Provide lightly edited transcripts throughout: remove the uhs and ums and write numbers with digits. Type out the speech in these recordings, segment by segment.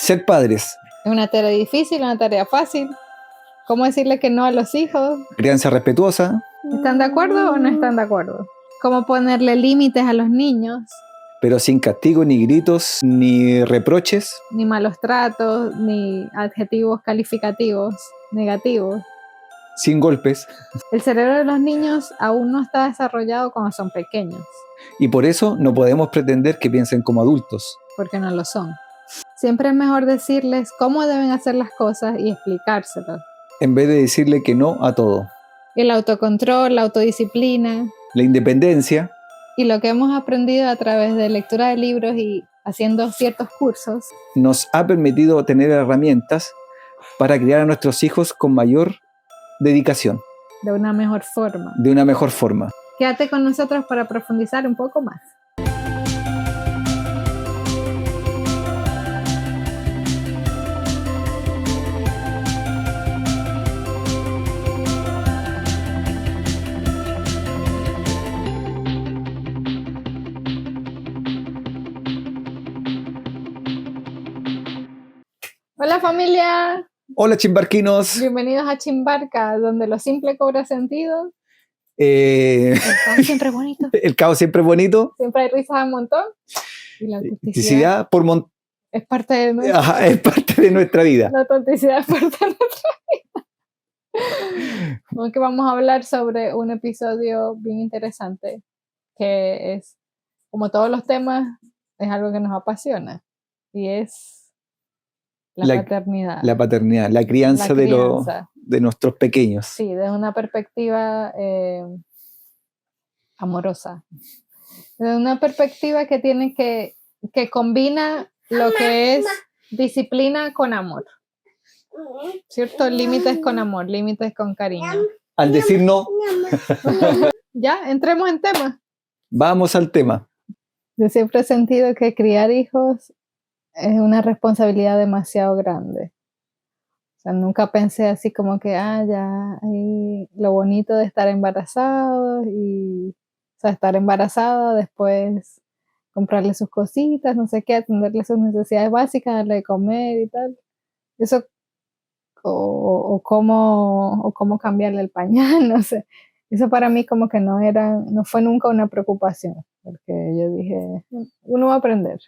Ser padres. Es una tarea difícil, una tarea fácil. ¿Cómo decirle que no a los hijos? Crianza respetuosa. ¿Están de acuerdo o no están de acuerdo? ¿Cómo ponerle límites a los niños? Pero sin castigo, ni gritos, ni reproches. Ni malos tratos, ni adjetivos calificativos negativos. Sin golpes. El cerebro de los niños aún no está desarrollado cuando son pequeños. Y por eso no podemos pretender que piensen como adultos. Porque no lo son. Siempre es mejor decirles cómo deben hacer las cosas y explicárselas. En vez de decirle que no a todo. El autocontrol, la autodisciplina. La independencia. Y lo que hemos aprendido a través de lectura de libros y haciendo ciertos cursos. Nos ha permitido tener herramientas para criar a nuestros hijos con mayor dedicación. De una mejor forma. De una mejor forma. Quédate con nosotros para profundizar un poco más. Hola familia. Hola chimbarquinos. Bienvenidos a Chimbarca, donde lo simple cobra sentido. El caos siempre es bonito. El caos siempre es bonito. Siempre hay risas a un montón. Y la autenticidad por es parte de nuestra es parte de nuestra vida. La autenticidad es parte de nuestra vida. Hoy que vamos a hablar sobre un episodio bien interesante, que es, como todos los temas, es algo que nos apasiona. Y es la paternidad. La paternidad, la crianza, de nuestros pequeños. Sí, desde una perspectiva amorosa. Desde una perspectiva que tiene que combina lo que es disciplina con amor. ¿Cierto? Límites con amor, límites con cariño. Al decir no. Ya, entremos en tema. Vamos al tema. Yo siempre he sentido que criar hijos es una responsabilidad demasiado grande. O sea, nunca pensé así como que, ya, y lo bonito de estar embarazado y, o sea, estar embarazada, después comprarle sus cositas, no sé qué, atenderle sus necesidades básicas, darle de comer y tal. Eso, o cómo cambiarle el pañal, no sé. Eso para mí como que no fue nunca una preocupación, porque yo dije, uno va a aprender.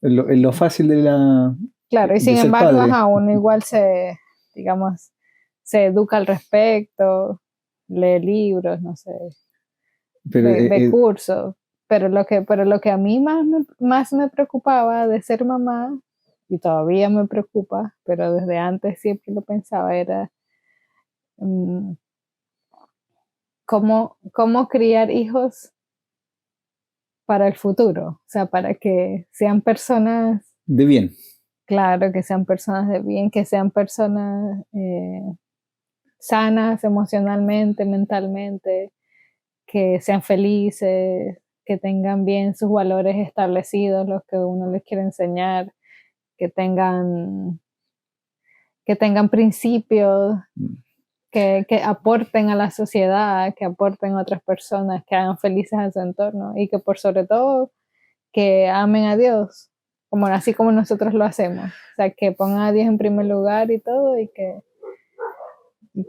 Es lo fácil de la... Claro, y sin embargo, uno igual se educa al respecto, lee libros, no sé, ve cursos. Pero lo que a mí más me preocupaba de ser mamá, y todavía me preocupa, pero desde antes siempre lo pensaba, era cómo criar hijos para el futuro, o sea, para que sean personas de bien. Claro, que sean personas de bien, que sean personas sanas emocionalmente, mentalmente, que sean felices, que tengan bien sus valores establecidos, los que uno les quiere enseñar, que tengan principios, que aporten a la sociedad, que aporten a otras personas, que hagan felices a su entorno y que por sobre todo que amen a Dios, así como nosotros lo hacemos. O sea, que pongan a Dios en primer lugar y todo, y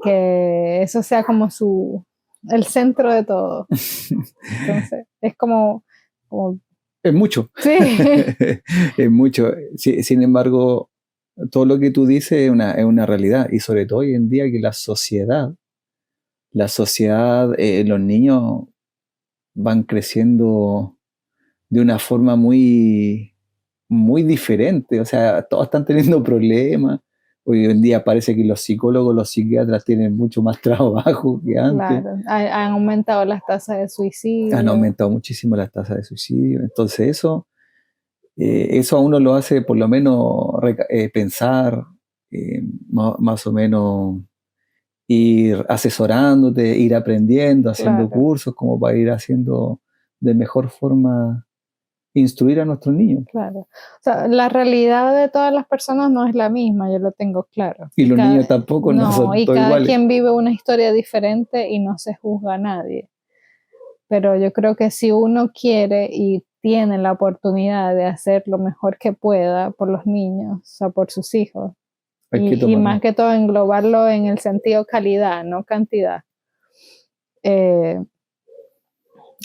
que eso sea como el centro de todo. Entonces, es como es mucho. Sí. Es mucho. Sin embargo, todo lo que tú dices es una realidad, y sobre todo hoy en día que la sociedad, los niños van creciendo de una forma muy, muy diferente. O sea, todos están teniendo problemas. Hoy en día parece que los psicólogos, los psiquiatras tienen mucho más trabajo que antes. Claro, han aumentado las tasas de suicidio. Han aumentado muchísimo las tasas de suicidio. Entonces eso a uno lo hace por lo menos pensar, más o menos ir asesorándote, ir aprendiendo, haciendo cursos como para ir haciendo de mejor forma, instruir a nuestros niños. Claro. O sea, la realidad de todas las personas no es la misma, yo lo tengo claro. Y los niños tampoco no son todos iguales. Y cada quien vive una historia diferente y no se juzga a nadie. Pero yo creo que si uno quiere y tiene la oportunidad de hacer lo mejor que pueda por los niños, o sea, por sus hijos. Hay que Y más tomarlo. que todo englobarlo en el sentido calidad, no cantidad. Eh,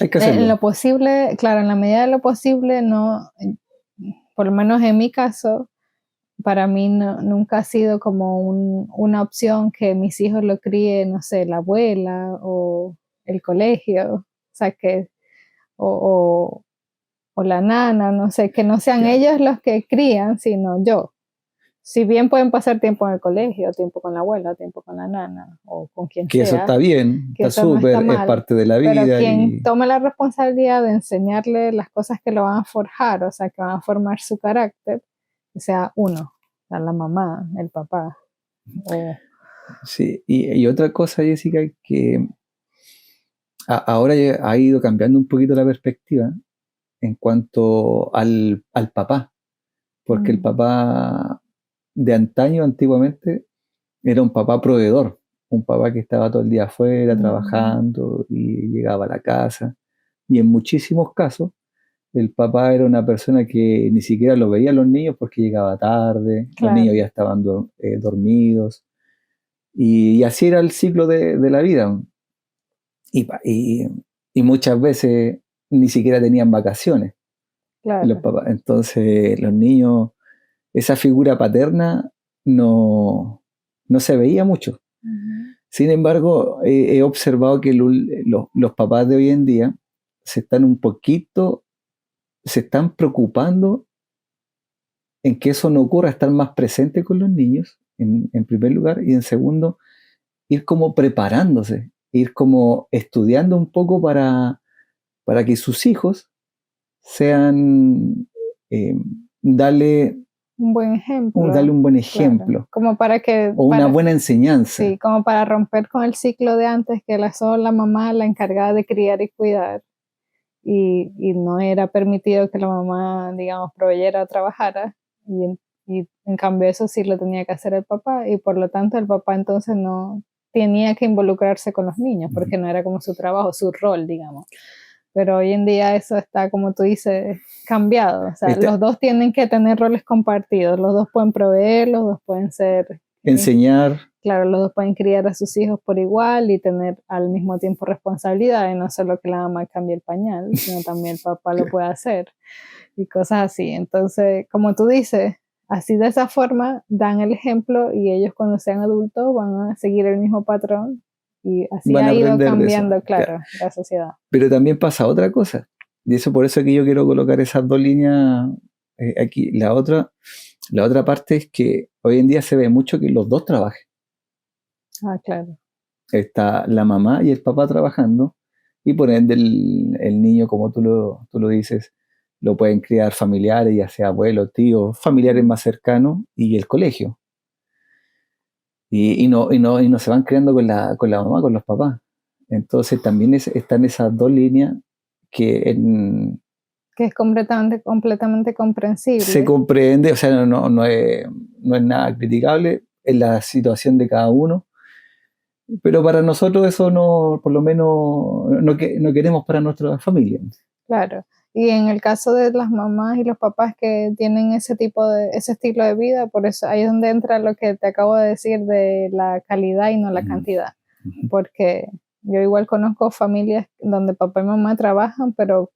Hay que en hacerlo. lo posible, claro, en la medida de lo posible, no, por lo menos en mi caso, para mí nunca ha sido como una opción que mis hijos lo críe, no sé, la abuela o el colegio, o sea, o, o la nana, no sé, que no sean Ya. ellos los que crían, sino yo. Si bien pueden pasar tiempo en el colegio, tiempo con la abuela, tiempo con la nana o con quien Que eso sea, está bien, que está eso no está súper, es mal, parte de la pero vida quien y tome la responsabilidad de enseñarle las cosas que lo van a forjar, o sea, que van a formar su carácter, que sea uno, o sea, la mamá, el papá, o sí. Y otra cosa, Jessica, que ahora ya ha ido cambiando un poquito la perspectiva en cuanto al papá, porque el mm, papá de antaño, antiguamente, era un papá proveedor, un papá que estaba todo el día afuera mm, trabajando y llegaba a la casa. Y en muchísimos casos, el papá era una persona que ni siquiera lo veía a los niños porque llegaba tarde, los niños claro, ya estaban dormidos. Y así era el ciclo de la vida. Y, y muchas veces ni siquiera tenían vacaciones los claro. papás. Entonces los niños, esa figura paterna no se veía mucho. Ujú. Sin embargo, he observado que los papás de hoy en día se están preocupando en que eso no ocurra, estar más presente con los niños, en primer lugar, y en segundo, ir como preparándose, ir como estudiando un poco para que sus hijos sean, eh, darle, Un buen darle ejemplo, un buen claro. ejemplo Como para que, o una buena sí, enseñanza. como para romper con el ciclo de antes, que era solo la mamá la encargada de criar y cuidar, y no era permitido que la mamá, digamos, proveyera o trabajara, y en cambio eso sí lo tenía que hacer el papá, y por lo tanto el papá entonces no tenía que involucrarse con los niños, porque no era como su trabajo, su rol, digamos. Pero hoy en día eso está, como tú dices, cambiado. O sea, Este, los dos tienen que tener roles compartidos, los dos pueden proveer, los dos pueden ser, enseñar, claro, los dos pueden criar a sus hijos por igual y tener al mismo tiempo responsabilidad, y no solo que la mamá cambie el pañal, sino también el papá lo puede hacer y cosas así. Entonces, como tú dices, así de esa forma dan el ejemplo y ellos cuando sean adultos van a seguir el mismo patrón y así van a ha ido aprender de eso. cambiando, Ya. claro, la sociedad. Pero también pasa otra cosa. Y eso por eso es que yo quiero colocar esas dos líneas aquí. La otra parte es que hoy en día se ve mucho que los dos trabajan. Ah, claro. Está la mamá y el papá trabajando y por ende el niño, como tú lo dices, lo pueden criar familiares, ya sea abuelos, tíos, familiares más cercanos y el colegio. Y no se van creando con la mamá, con los papás. Entonces también están esas dos líneas que Que es completamente se comprensible. comprende, o sea, no es nada criticable en la situación de cada uno, pero para nosotros eso no, por lo menos, no queremos para nuestra familia. Claro. Y en el caso de las mamás y los papás que tienen ese estilo de vida, por eso ahí es donde entra lo que te acabo de decir de la calidad y no la Ujú, cantidad. ujú. Porque yo igual conozco familias donde papá y mamá trabajan, pero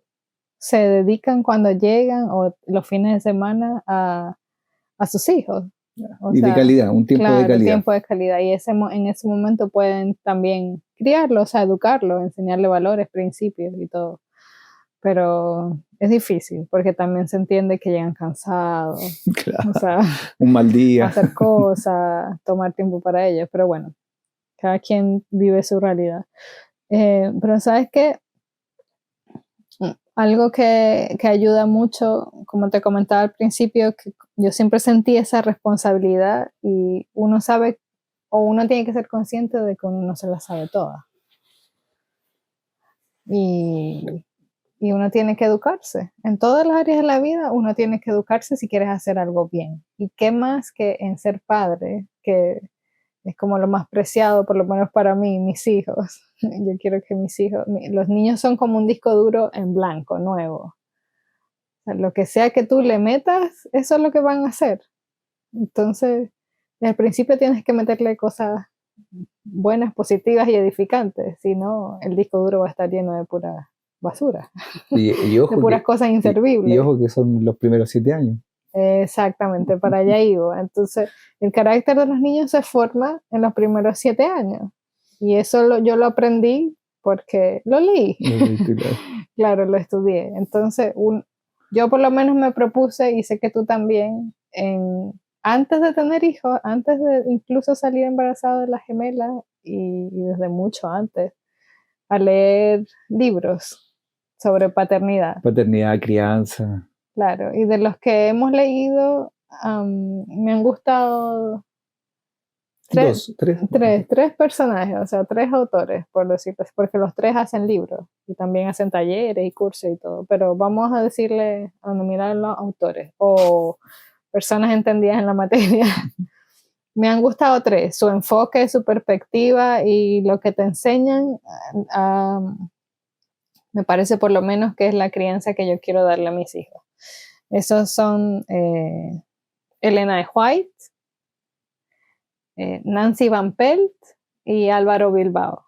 se dedican cuando llegan o los fines de semana a sus hijos. O Y de sea, calidad, un tiempo de claro, calidad. tiempo de calidad. Y en ese momento pueden también criarlo, o sea, educarlo, enseñarle valores, principios y todo. Pero es difícil porque también se entiende que llegan cansados, o Claro, sea, un mal día. hacer cosas, tomar tiempo para ellos, pero bueno, cada quien vive su realidad. Pero sabes que algo que ayuda mucho, como te comentaba al principio, que yo siempre sentí esa responsabilidad y uno sabe o uno tiene que ser consciente de que uno no se la sabe toda. Y, y uno tiene que educarse. En todas las áreas de la vida uno tiene que educarse si quieres hacer algo bien. ¿Y qué más que en ser padre, que es como lo más preciado, por lo menos para mí, mis hijos? Yo quiero que mis hijos, los niños son como un disco duro en blanco, nuevo. sea, lo que sea que tú le metas, eso es lo que van a hacer. Entonces, desde el principio tienes que meterle cosas buenas, positivas y edificantes, si no, el disco duro va a estar lleno de pura basura, Y de ojo puras cosas y inservibles. ojo que son los primeros 7 años. Exactamente, para allá iba. Entonces, el carácter de los niños se forma en los primeros 7 años. Y eso yo lo aprendí porque lo leí. Claro, lo estudié. Entonces, yo por lo menos me propuse, y sé que tú también, antes de tener hijos, antes de incluso salir embarazada de las gemelas, y desde mucho antes, a leer libros sobre paternidad. Paternidad, crianza. Claro, y de los que hemos leído, me han gustado Tres. tres personajes, o sea, tres autores, por decirlo, porque los tres hacen libros y también hacen talleres y cursos y todo, pero vamos a decirle, a nominar los autores o personas entendidas en la materia. Me han gustado tres, su enfoque, su perspectiva y lo que te enseñan, me parece por lo menos que es la crianza que yo quiero darle a mis hijos. Esos son Elena de White, Nancy Van Pelt y Álvaro Bilbao.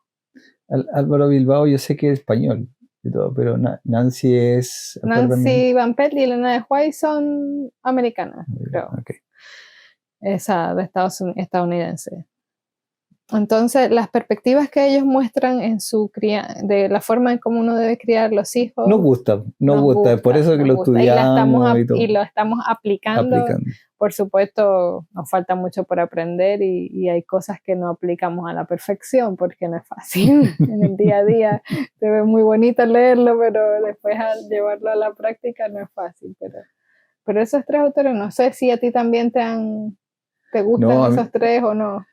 Álvaro Bilbao yo sé que es español y todo, pero Nancy es... Nancy Van Pelt y Elena de White son americanas, creo. Okay. Esa de estadounidense. Entonces, las perspectivas que ellos muestran en su de la forma en cómo uno debe criar los hijos. Nos gusta, por eso que lo estudiamos y lo estamos aplicando. Por supuesto, nos falta mucho por aprender y hay cosas que no aplicamos a la perfección porque no es fácil. En el día a día se ve muy bonito leerlo, pero después al llevarlo a la práctica no es fácil. Pero esos tres autores, no sé si a ti también te gustan esos tres o no.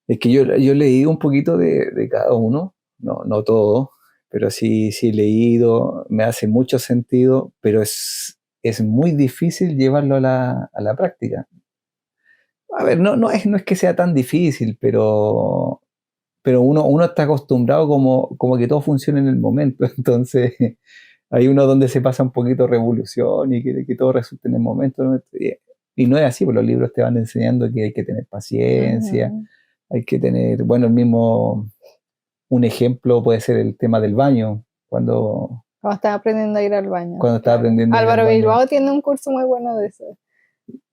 Es que yo leí un poquito de cada uno, no todo, pero sí he leído, me hace mucho sentido, pero es muy difícil llevarlo a la práctica. A ver, no es que sea tan difícil, pero uno está acostumbrado como que todo funciona en el momento, entonces hay uno donde se pasa un poquito revolución y que todo resulte en el momento, ¿no? Y no es así, porque los libros te van enseñando que hay que tener paciencia. Hay que tener, bueno, un ejemplo puede ser el tema del baño, cuando estás aprendiendo a ir al baño. Cuando estás aprendiendo a ir al Álvaro baño. Bilbao tiene un curso muy bueno de eso.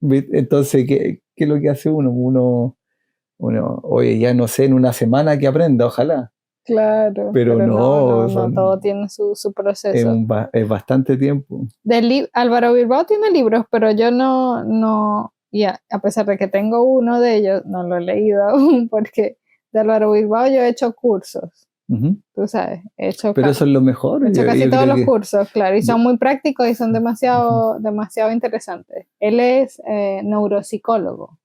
Entonces, ¿qué es lo que hace uno? Oye, ya no sé, en una semana que aprenda, ojalá. Claro, pero no, todo tiene su proceso. Es bastante tiempo. Álvaro Bilbao tiene libros, pero yo a pesar de que tengo uno de ellos, no lo he leído aún, porque de Álvaro Bilbao yo he hecho cursos. Tú sabes, pero eso es lo mejor. He hecho casi todos los cursos, claro, y son muy prácticos y son demasiado interesantes. Él es neuropsicólogo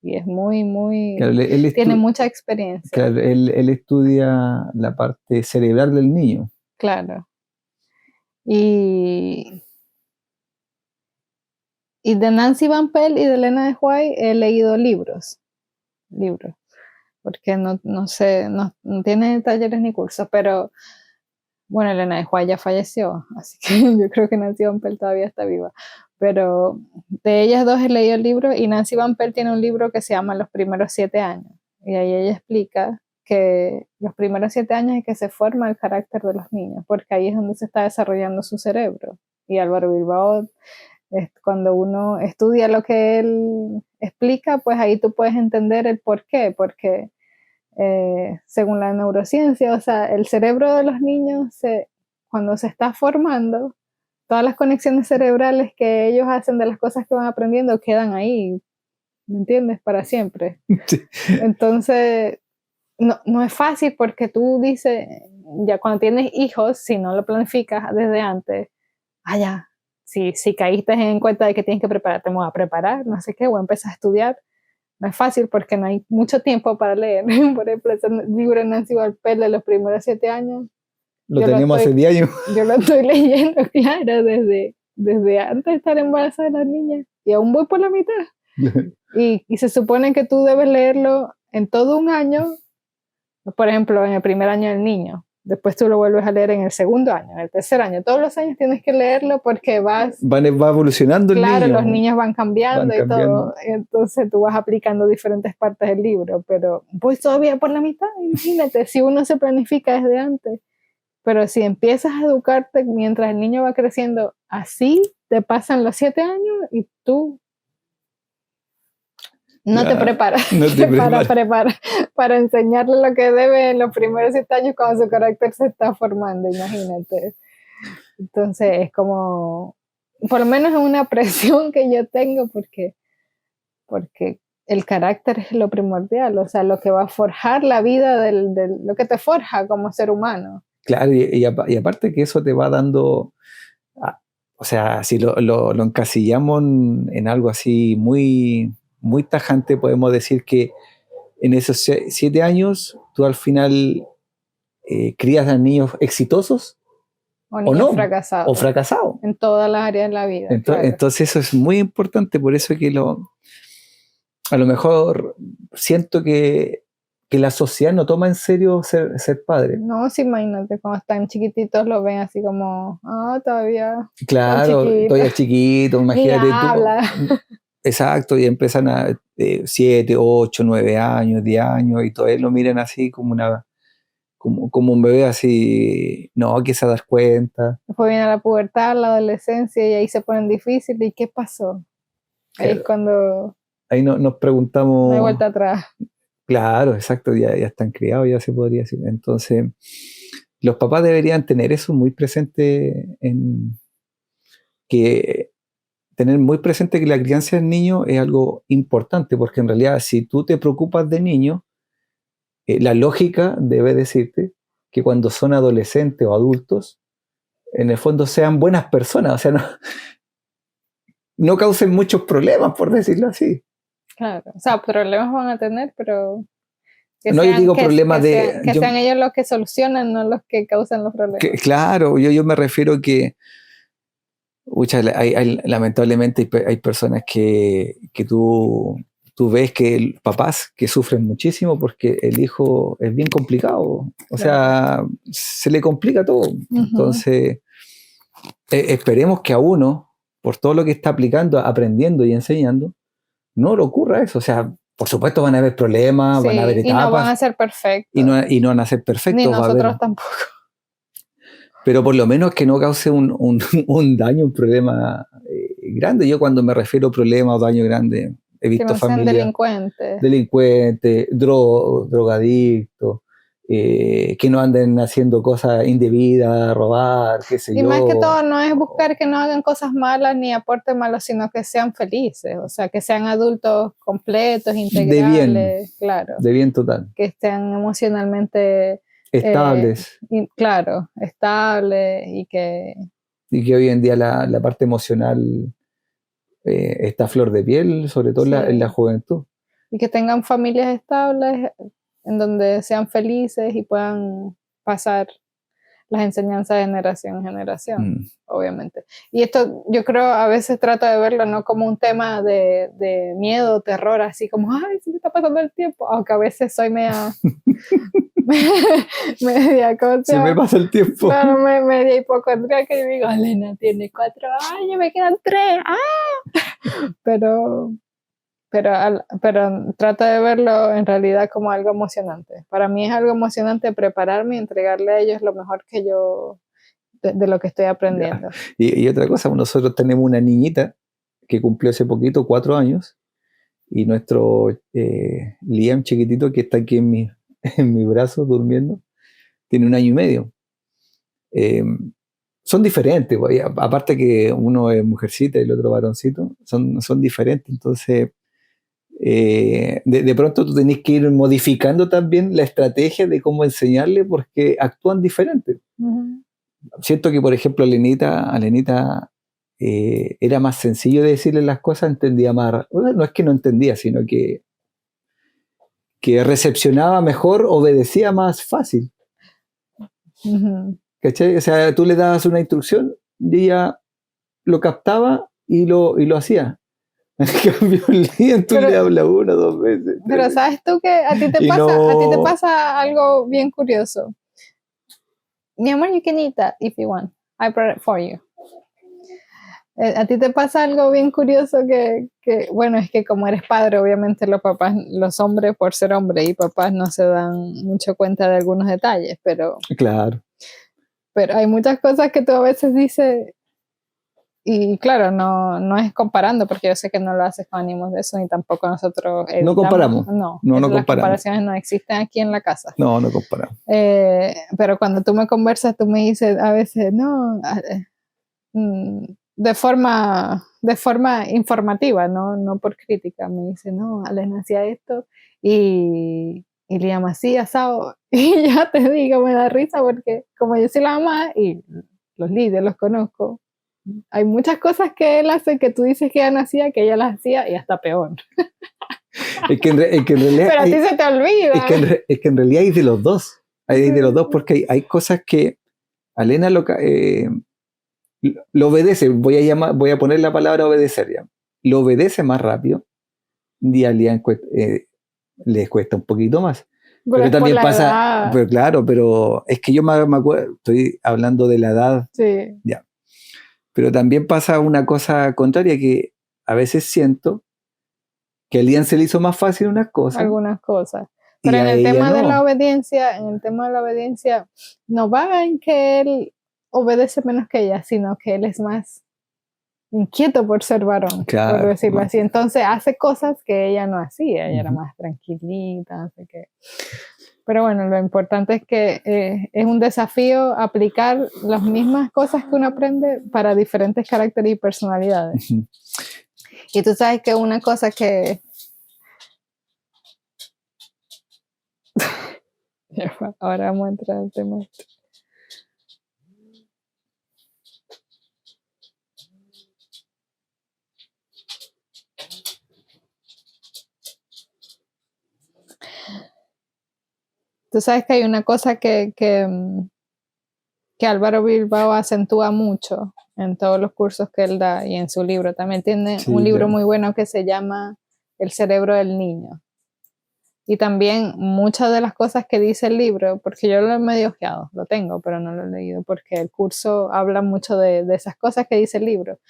y es muy, claro, tiene mucha experiencia. Claro, él estudia la parte cerebral del niño. Claro. Y de Nancy Van Pelt y de Elena de White he leído libros, porque no sé, no tiene talleres ni cursos, pero bueno, Elena de White ya falleció, así que yo creo que Nancy Van Pelt todavía está viva, pero de ellas dos he leído el libro y Nancy Van Pelt tiene un libro que se llama Los primeros 7 años, y ahí ella explica que los primeros 7 años es que se forma el carácter de los niños, porque ahí es donde se está desarrollando su cerebro, y Álvaro Bilbao, cuando uno estudia lo que él explica, pues ahí tú puedes entender el por qué, porque según la neurociencia, o sea, el cerebro de los niños, cuando se está formando, todas las conexiones cerebrales que ellos hacen de las cosas que van aprendiendo quedan ahí, ¿me entiendes? Para siempre. Sí. Entonces, no es fácil porque tú dices, ya cuando tienes hijos, si no lo planificas desde antes, ya. Si caíste en cuenta de que tienes que prepararte, me voy a preparar, no sé qué, voy a empezar a estudiar. No es fácil porque no hay mucho tiempo para leer. Por ejemplo, ese libro de Nancy Van Pelt de los primeros 7 años. Lo teníamos hace 10 años. Yo lo estoy leyendo, claro, desde antes de estar embarazada de las niñas. Y aún voy por la mitad. y se supone que tú debes leerlo en todo un año, por ejemplo, en el primer año del niño. Después tú lo vuelves a leer en el segundo año, en el tercer año. Todos los años tienes que leerlo porque va evolucionando el claro, niño. los niños van cambiando van y todo. Entonces tú vas aplicando diferentes partes del libro, pero voy todavía por la mitad, imagínate, si uno se planifica desde antes. Pero si empiezas a educarte mientras el niño va creciendo, así te pasan los 7 años y tú no te preparas para enseñarle lo que debe en los primeros 7 años cuando su carácter se está formando, imagínate. Entonces es como, por lo menos es una presión que yo tengo porque el carácter es lo primordial, o sea, lo que va a forjar la vida, lo que te forja como ser humano. Claro, y aparte que eso te va dando, o sea, si lo encasillamos en algo así muy, muy tajante, podemos decir que en esos 7 años tú al final crías a niños exitosos o niños fracasados. O fracasados. En todas las áreas de la vida. Entonces eso es muy importante, por eso que a lo mejor siento que la sociedad no toma en serio ser padre. No, sí, imagínate, cuando están chiquititos lo ven así como, todavía. Claro, todavía chiquito, imagínate tú. Exacto, y empiezan a 7, 8, 9 años, 10 años, y todavía lo miran así como como un bebé así, no, que se das cuenta. Después viene la pubertad, la adolescencia, y ahí se ponen difíciles. ¿Y qué pasó? Ahí es cuando... Ahí nos preguntamos... No hay vuelta atrás. Claro, exacto, ya están criados, ya se podría decir. Entonces, los papás deberían tener eso muy presente, tener muy presente que la crianza del niño es algo importante, porque en realidad si tú te preocupas de niños, la lógica debe decirte que cuando son adolescentes o adultos, en el fondo sean buenas personas, o sea, no causen muchos problemas, por decirlo así. Claro, o sea, problemas van a tener, pero... No, yo digo problemas de... Que sean ellos los que solucionan, no los que causan los problemas. Claro, yo me refiero que lamentablemente hay personas que tú ves que papás que sufren muchísimo porque el hijo es bien complicado, o sea, se le complica todo. Entonces, esperemos que a uno, por todo lo que está aplicando, aprendiendo y enseñando, no le ocurra eso. O sea, por supuesto van a haber problemas, van a haber etapas. Y no van a ser perfectos. Y no van a ser perfectos. Ni nosotros tampoco. Pero por lo menos que no cause un daño, un problema grande. Yo cuando me refiero a problema o daño grande, he visto familias delincuentes, drogadictos, que no anden haciendo cosas indebidas, robar, qué sé yo. Y más que todo no es buscar que no hagan cosas malas ni aporten malos, sino que sean felices, o sea, que sean adultos completos, integrales, claro. De bien total. Que estén emocionalmente... estables. Estables y que hoy en día la parte emocional está a flor de piel, sobre todo en la juventud. Y que tengan familias estables en donde sean felices y puedan pasar las enseñanzas de generación en generación, obviamente. Y esto yo creo a veces trato de verlo no como un tema de miedo, terror, así como, ay, se me está pasando el tiempo, aunque a veces soy media cosa. Se me pasa el tiempo. Claro, media hipocondríaca y digo, Elena tiene 4 años, me quedan 3, Pero trato de verlo en realidad como algo emocionante. Para mí es algo emocionante prepararme y entregarle a ellos lo mejor que yo, de lo que estoy aprendiendo. Y otra cosa, nosotros tenemos una niñita que cumplió hace poquito 4 años y nuestro Liam chiquitito que está aquí en mi brazo durmiendo, tiene 1 año y medio. Son diferentes, aparte que uno es mujercita y el otro varoncito, son diferentes, entonces... de pronto tú tenés que ir modificando también la estrategia de cómo enseñarle porque actúan diferente. Siento que, por ejemplo, a Lenita era más sencillo de decirle las cosas, entendía más. No es que no entendía, sino que recepcionaba mejor, obedecía más fácil. ¿Cachai? O sea, tú le dabas una instrucción y ella lo captaba y lo hacía. En cambio, Liam, tú le hablas 1 o 2 veces. Pero sabes tú que a ti te pasa algo bien curioso. mi amor, you can eat that if you want. I brought it for you. ¿A ti te pasa algo bien curioso bueno, es que como eres padre, obviamente los papás, los hombres por ser hombres y papás no se dan mucho cuenta de algunos detalles, Claro. pero hay muchas cosas que tú a veces dices, y claro, no es comparando, porque yo sé que no lo haces con ánimos de eso, ni tampoco nosotros editamos. No comparamos. No las comparamos. Comparaciones no existen aquí en la casa. No comparamos. Pero cuando tú me conversas, tú me dices a veces, de forma informativa, no por crítica. Me dice, no, Alen hacía esto y Liam así, asado. Y ya te digo, me da risa porque como yo soy la mamá y los líderes los conozco, hay muchas cosas que él hace que tú dices que ella no hacía, que ella las hacía y hasta peor. Es que en realidad... Pero a ti se te olvida. Es que en realidad hay de los dos. Hay de los dos porque hay cosas que Alena lo obedece. Voy a poner la palabra obedecer ya. Lo obedece más rápido y a Liam les cuesta un poquito más. Pero también pasa, edad. Pero claro, pero es que yo me acuerdo, estoy hablando de la edad. Sí. Ya. Pero también pasa una cosa contraria, que a veces siento que a Liam se le hizo más fácil unas cosas. Algunas cosas. Pero en el tema de la obediencia, no va en que él obedece menos que ella, sino que él es más inquieto por ser varón, claro, por decirlo así. Entonces hace cosas que ella no hacía, ella era más tranquilita, así que... Pero bueno, lo importante es que es un desafío aplicar las mismas cosas que uno aprende para diferentes caracteres y personalidades. Y tú sabes que una cosa que... Ahora vamos a entrar al tema. Tú sabes que hay una cosa que Álvaro Bilbao acentúa mucho en todos los cursos que él da y en su libro. También tiene un libro muy bueno que se llama El cerebro del niño. Y también muchas de las cosas que dice el libro, porque yo lo he medio ojeado, lo tengo, pero no lo he leído, porque el curso habla mucho de esas cosas que dice el libro.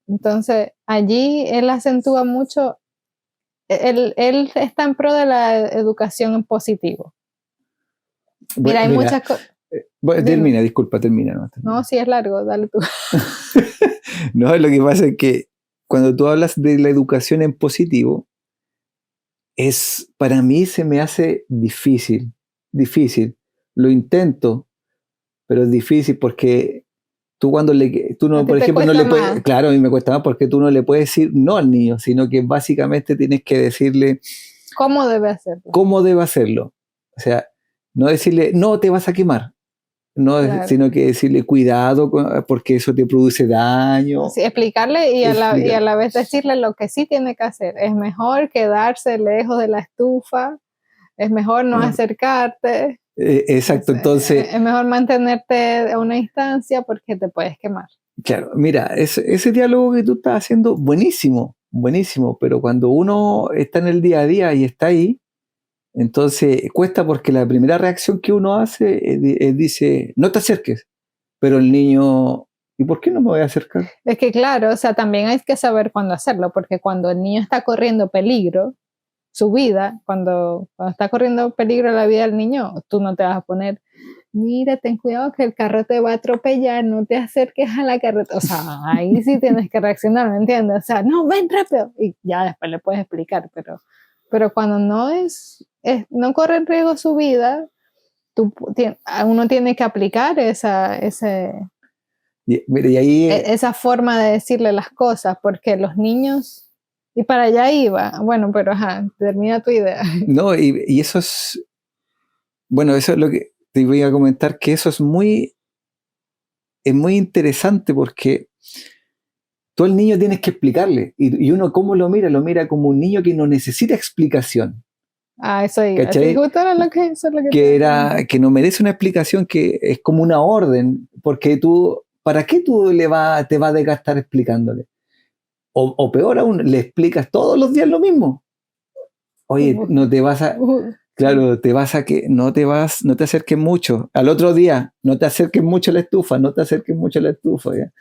Entonces, allí él acentúa mucho, él está en pro de la educación en positivo. Mira, hay muchas cosas. Termina. No, sí es largo, dale tú. No, lo que pasa es que cuando tú hablas de la educación en positivo, para mí se me hace difícil. Lo intento, pero es difícil porque tú por ejemplo, no le puedes, claro, a mí me cuesta más porque tú no le puedes decir no al niño, sino que básicamente tienes que decirle cómo debe hacerlo. O sea, no decirle, no te vas a quemar, claro. Sino que decirle cuidado porque eso te produce daño. Sí, explicarle y a la vez decirle lo que sí tiene que hacer. Es mejor quedarse lejos de la estufa, es mejor no acercarte. Exacto, entonces... Es mejor mantenerte a una distancia porque te puedes quemar. Claro, mira, ese diálogo que tú estás haciendo, buenísimo, pero cuando uno está en el día a día y está ahí, entonces cuesta porque la primera reacción que uno hace dice, no te acerques, pero el niño, ¿y por qué no me voy a acercar? Es que claro, o sea, también hay que saber cuándo hacerlo, porque cuando el niño está corriendo peligro, su vida, cuando está corriendo peligro la vida del niño, tú no te vas a poner, mira, ten cuidado que el carro te va a atropellar, no te acerques a la carretera. O sea, ahí sí tienes que reaccionar, ¿me entiendes? O sea, no, ven rápido. Y ya después le puedes explicar, pero cuando no corre en riesgo su vida, uno tiene que aplicar esa forma de decirle las cosas, porque los niños... Y para allá iba. Bueno, pero termina tu idea. No, y eso es... Bueno, eso es lo que te voy a comentar, que eso es muy interesante porque tú al niño tienes que explicarle. Y uno, ¿cómo lo mira? Lo mira como un niño que no necesita explicación. Eso iba. ¿Te gusta que no merece una explicación, que es como una orden, porque ¿para qué tú te vas a desgastar explicándole? O peor aún, le explicas todos los días lo mismo. Oye, no te vas a... Claro, no te acerques mucho. Al otro día, no te acerques mucho a la estufa, no te acerques mucho a la estufa, ¿ya?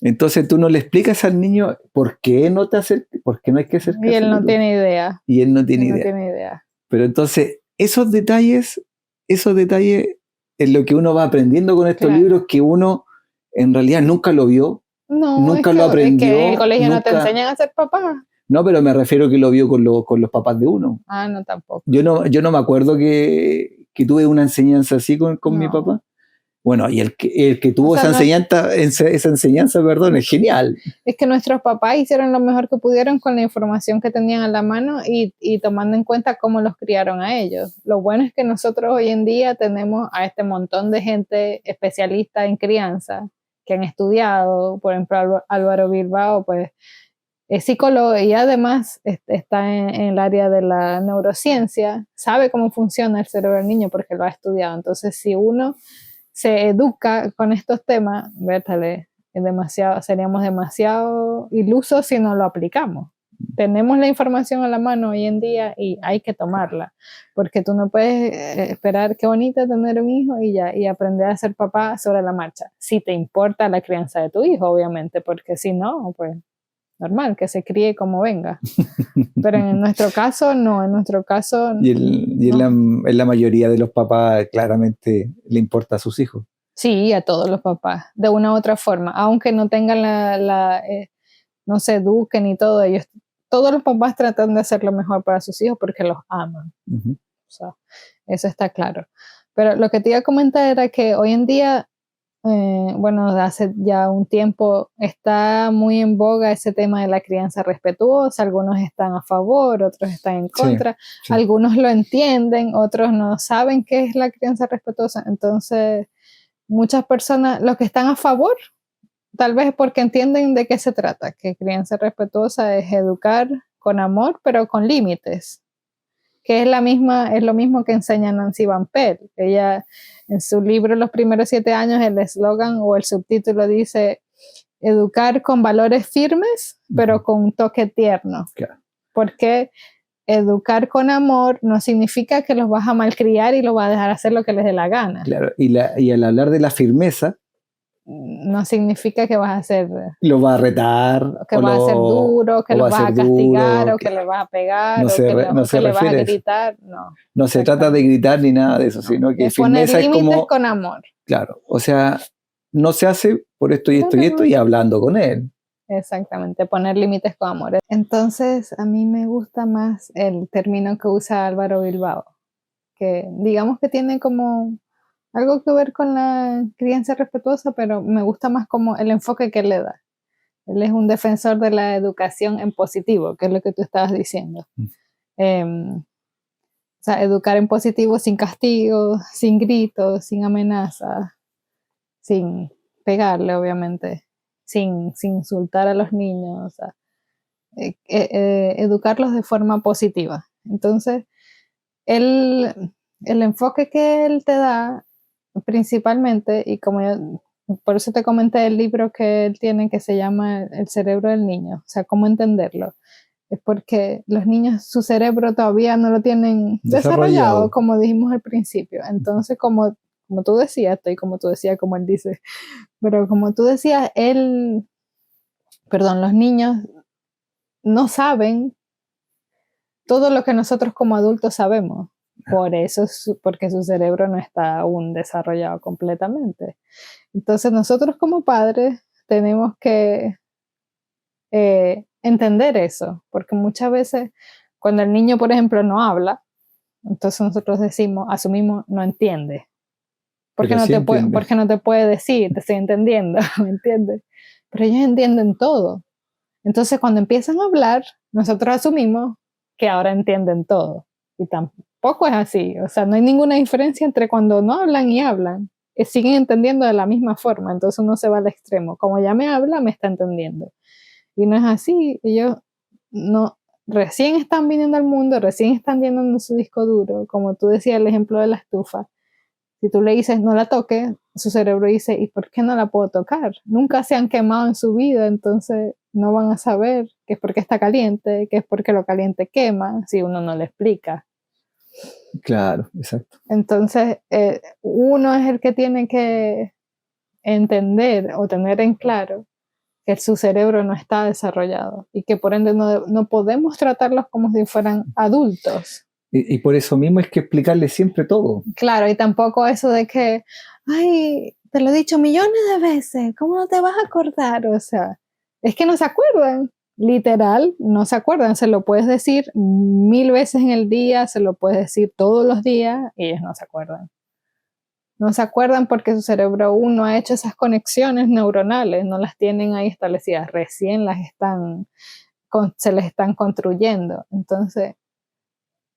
Entonces tú no le explicas al niño por qué no te acerques, por qué no hay que Y acercarse él a la no estufa. tiene idea. Y él no tiene Él no idea. tiene idea. Pero entonces, esos detalles es lo que uno va aprendiendo con estos Claro. libros que uno en realidad nunca lo vio, No, nunca lo es que en el aprendió, colegio no te nunca. enseñan a ser papá. No, pero me refiero que lo vio con los papás de uno. Ah, no, tampoco. Yo no me acuerdo que tuve una enseñanza así con mi No. papá. Bueno, y el que tuvo O sea, esa enseñanza, perdón, es genial. Es que nuestros papás hicieron lo mejor que pudieron con la información que tenían a la mano y tomando en cuenta cómo los criaron a ellos. Lo bueno es que nosotros hoy en día tenemos a este montón de gente especialista en crianza que han estudiado, por ejemplo, Álvaro Bilbao, pues es psicólogo y además está en el área de la neurociencia, sabe cómo funciona el cerebro del niño porque lo ha estudiado. Entonces, si uno se educa con estos temas, vértale, seríamos demasiado ilusos si no lo aplicamos. Tenemos la información a la mano hoy en día y hay que tomarla, porque tú no puedes esperar qué bonito tener un hijo y aprender a ser papá sobre la marcha. Si te importa la crianza de tu hijo, obviamente, porque si no, pues normal, que se críe como venga. Pero en nuestro caso, no, en nuestro caso... En la mayoría de los papás claramente le importa a sus hijos. Sí, a todos los papás, de una u otra forma, aunque no tengan no se eduquen y todo, todos los papás tratan de hacer lo mejor para sus hijos porque los aman. Uh-huh. O sea, eso está claro. Pero lo que te iba a comentar era que hoy en día, bueno, hace ya un tiempo está muy en boga ese tema de la crianza respetuosa. Algunos están a favor, otros están en contra. Sí. Algunos lo entienden, otros no saben qué es la crianza respetuosa. Entonces, muchas personas, los que están a favor, tal vez porque entienden de qué se trata, que crianza respetuosa es educar con amor, pero con límites, que es lo mismo que enseña Nancy Van Pelt. Ella, en su libro Los primeros 7 años, el eslogan o el subtítulo dice, educar con valores firmes, pero con un toque tierno. Claro. Porque educar con amor no significa que los vas a malcriar y los vas a dejar hacer lo que les dé la gana. Claro, y al hablar de la firmeza, no significa que vas a hacer... Lo va a retar. Que vas a ser duro, que lo vas a castigar, o que le vas a pegar, o que le vas a gritar. No se trata de gritar ni nada de eso, sino que firmeza es como... con amor. Claro, o sea, no se hace por esto y esto y esto y hablando con él. Exactamente, poner límites con amor. Entonces, a mí me gusta más el término que usa Álvaro Bilbao, que digamos que tiene como algo que ver con la crianza respetuosa, pero me gusta más como el enfoque que él le da. Él es un defensor de la educación en positivo, que es lo que tú estabas diciendo. O sea, educar en positivo sin castigo, sin gritos, sin amenazas, sin pegarle, obviamente, sin insultar a los niños, o sea, educarlos de forma positiva. Entonces, el enfoque que él te da principalmente, y como yo, por eso te comenté el libro que él tiene que se llama El cerebro del niño, o sea, cómo entenderlo, es porque los niños su cerebro todavía no lo tienen desarrollado, como dijimos al principio. Entonces, como tú decías, como él dice, pero como tú decías, los niños no saben todo lo que nosotros como adultos sabemos. Por eso, porque su cerebro no está aún desarrollado completamente. Entonces nosotros como padres tenemos que entender eso, porque muchas veces cuando el niño, por ejemplo, no habla, entonces nosotros asumimos, no entiende. Porque no te puede decir, te estoy entendiendo, ¿me entiendes? Pero ellos entienden todo. Entonces cuando empiezan a hablar, nosotros asumimos que ahora entienden todo. Y tampoco es así. O sea, no hay ninguna diferencia entre cuando no hablan y hablan. Siguen entendiendo de la misma forma. Entonces uno se va al extremo. Como ya me habla, me está entendiendo. Y no es así. Ellos recién están viniendo al mundo, recién están llenando su disco duro. Como tú decías, el ejemplo de la estufa. Si tú le dices no la toques, su cerebro dice, ¿y por qué no la puedo tocar? Nunca se han quemado en su vida, entonces no van a saber que es porque está caliente, que es porque lo caliente quema, si uno no le explica. Claro, exacto. Entonces, uno es el que tiene que entender o tener en claro que su cerebro no está desarrollado y que por ende no podemos tratarlos como si fueran adultos. Y por eso mismo es que explicarle siempre todo. Claro, y tampoco eso de que, ay, te lo he dicho millones de veces, ¿cómo no te vas a acordar? O sea, es que no se acuerdan, literal, no se acuerdan. Se lo puedes decir 1000 veces en el día, se lo puedes decir todos los días y ellos no se acuerdan. No se acuerdan porque su cerebro aún no ha hecho esas conexiones neuronales, no las tienen ahí establecidas, recién se les están construyendo. Entonces,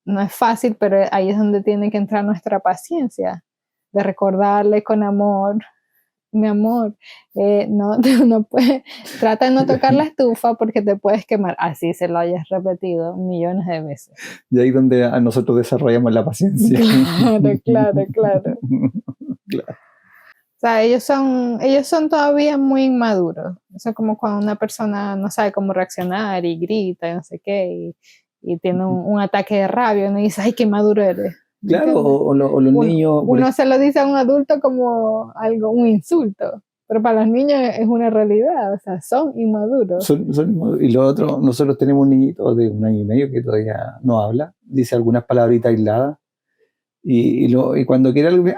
no es fácil, pero ahí es donde tiene que entrar nuestra paciencia, de recordarle con amor, mi amor, no, no puede, trata de no tocar la estufa porque te puedes quemar, así se lo hayas repetido millones de veces. Y ahí es donde a nosotros desarrollamos la paciencia. Claro, claro, claro. Claro. O sea, ellos son todavía muy inmaduros. Eso es como cuando una persona no sabe cómo reaccionar y grita y no sé qué, y tiene un ataque de rabia y uno dice, ay, qué maduro eres. Claro, o los niños. Uno se lo dice a un adulto como algo, un insulto, pero para los niños es una realidad, o sea, son inmaduros. Y los otros, nosotros tenemos un niñito de 1 año y medio que todavía no habla, dice algunas palabritas aisladas, y cuando quiere algo, dice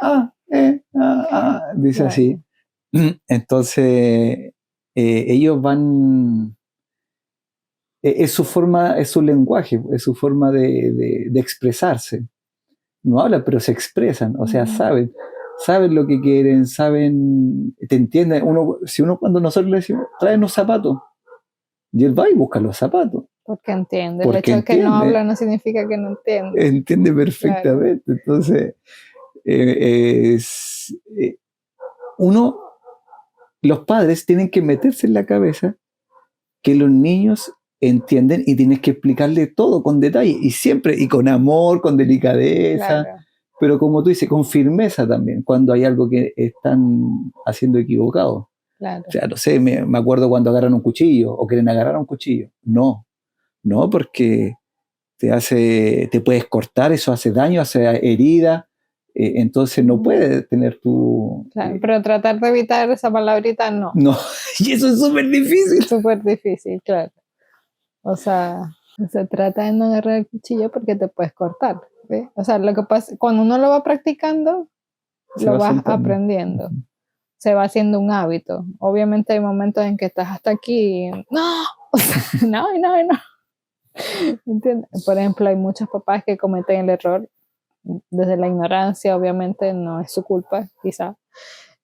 Claro. así. Entonces, ellos van, es su forma, es su lenguaje, es su forma de expresarse. No hablan, pero se expresan, o sea, saben lo que quieren, saben, te entienden. Si uno cuando nosotros le decimos, trae unos zapatos, y él va y busca los zapatos. Porque entiende. El Porque hecho de que no entiende, habla no significa que no entiende. entiende Claro. perfectamente. Entonces, uno, los padres tienen que meterse en la cabeza que los niños entienden y tienes que explicarle todo con detalle y siempre, y con amor, con delicadeza, Claro, pero como tú dices, con firmeza también, cuando hay algo que están haciendo equivocado. claro. O sea, no sé, me acuerdo cuando agarran un cuchillo o quieren agarrar un cuchillo. No, porque te puedes cortar, eso hace daño, hace herida, entonces no puedes tener tu... Claro, pero tratar de evitar esa palabrita no. No, y eso es súper difícil. Súper difícil, claro. O sea, se trata de no agarrar el cuchillo porque te puedes cortar. ¿Ves? O sea, lo que pasa, cuando uno lo va practicando, Se lo va vas soltando. aprendiendo. Se va haciendo un hábito. Obviamente hay momentos en que estás hasta aquí y, no, o sea, no. ¿Entiendes? Por ejemplo, hay muchos papás que cometen el error desde la ignorancia, obviamente no es su culpa, quizá,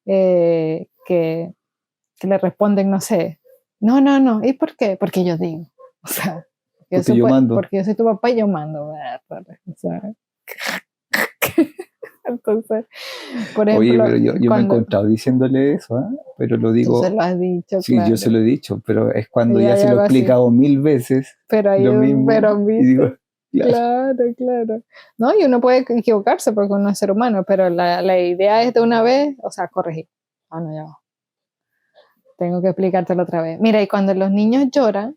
que le responden, no sé, no, ¿y por qué? Porque yo digo, o sea, Porque yo mando. porque yo soy tu papá y yo mando, o sea, entonces, por ejemplo, Oye, pero yo me he encontrado diciéndole eso, ¿eh? Pero lo tú se digo, lo has dicho, sí, yo claro, se lo he dicho, pero es cuando y ya hay se lo he algo así, explicado 1000 veces, pero hay lo un mismo, pero y digo, viste. claro, Claro. No, y uno puede equivocarse porque uno es ser humano, pero la idea es de una vez, o sea, corregir. Ah, no, ya va. Tengo que explicártelo otra vez. Mira, y cuando los niños lloran,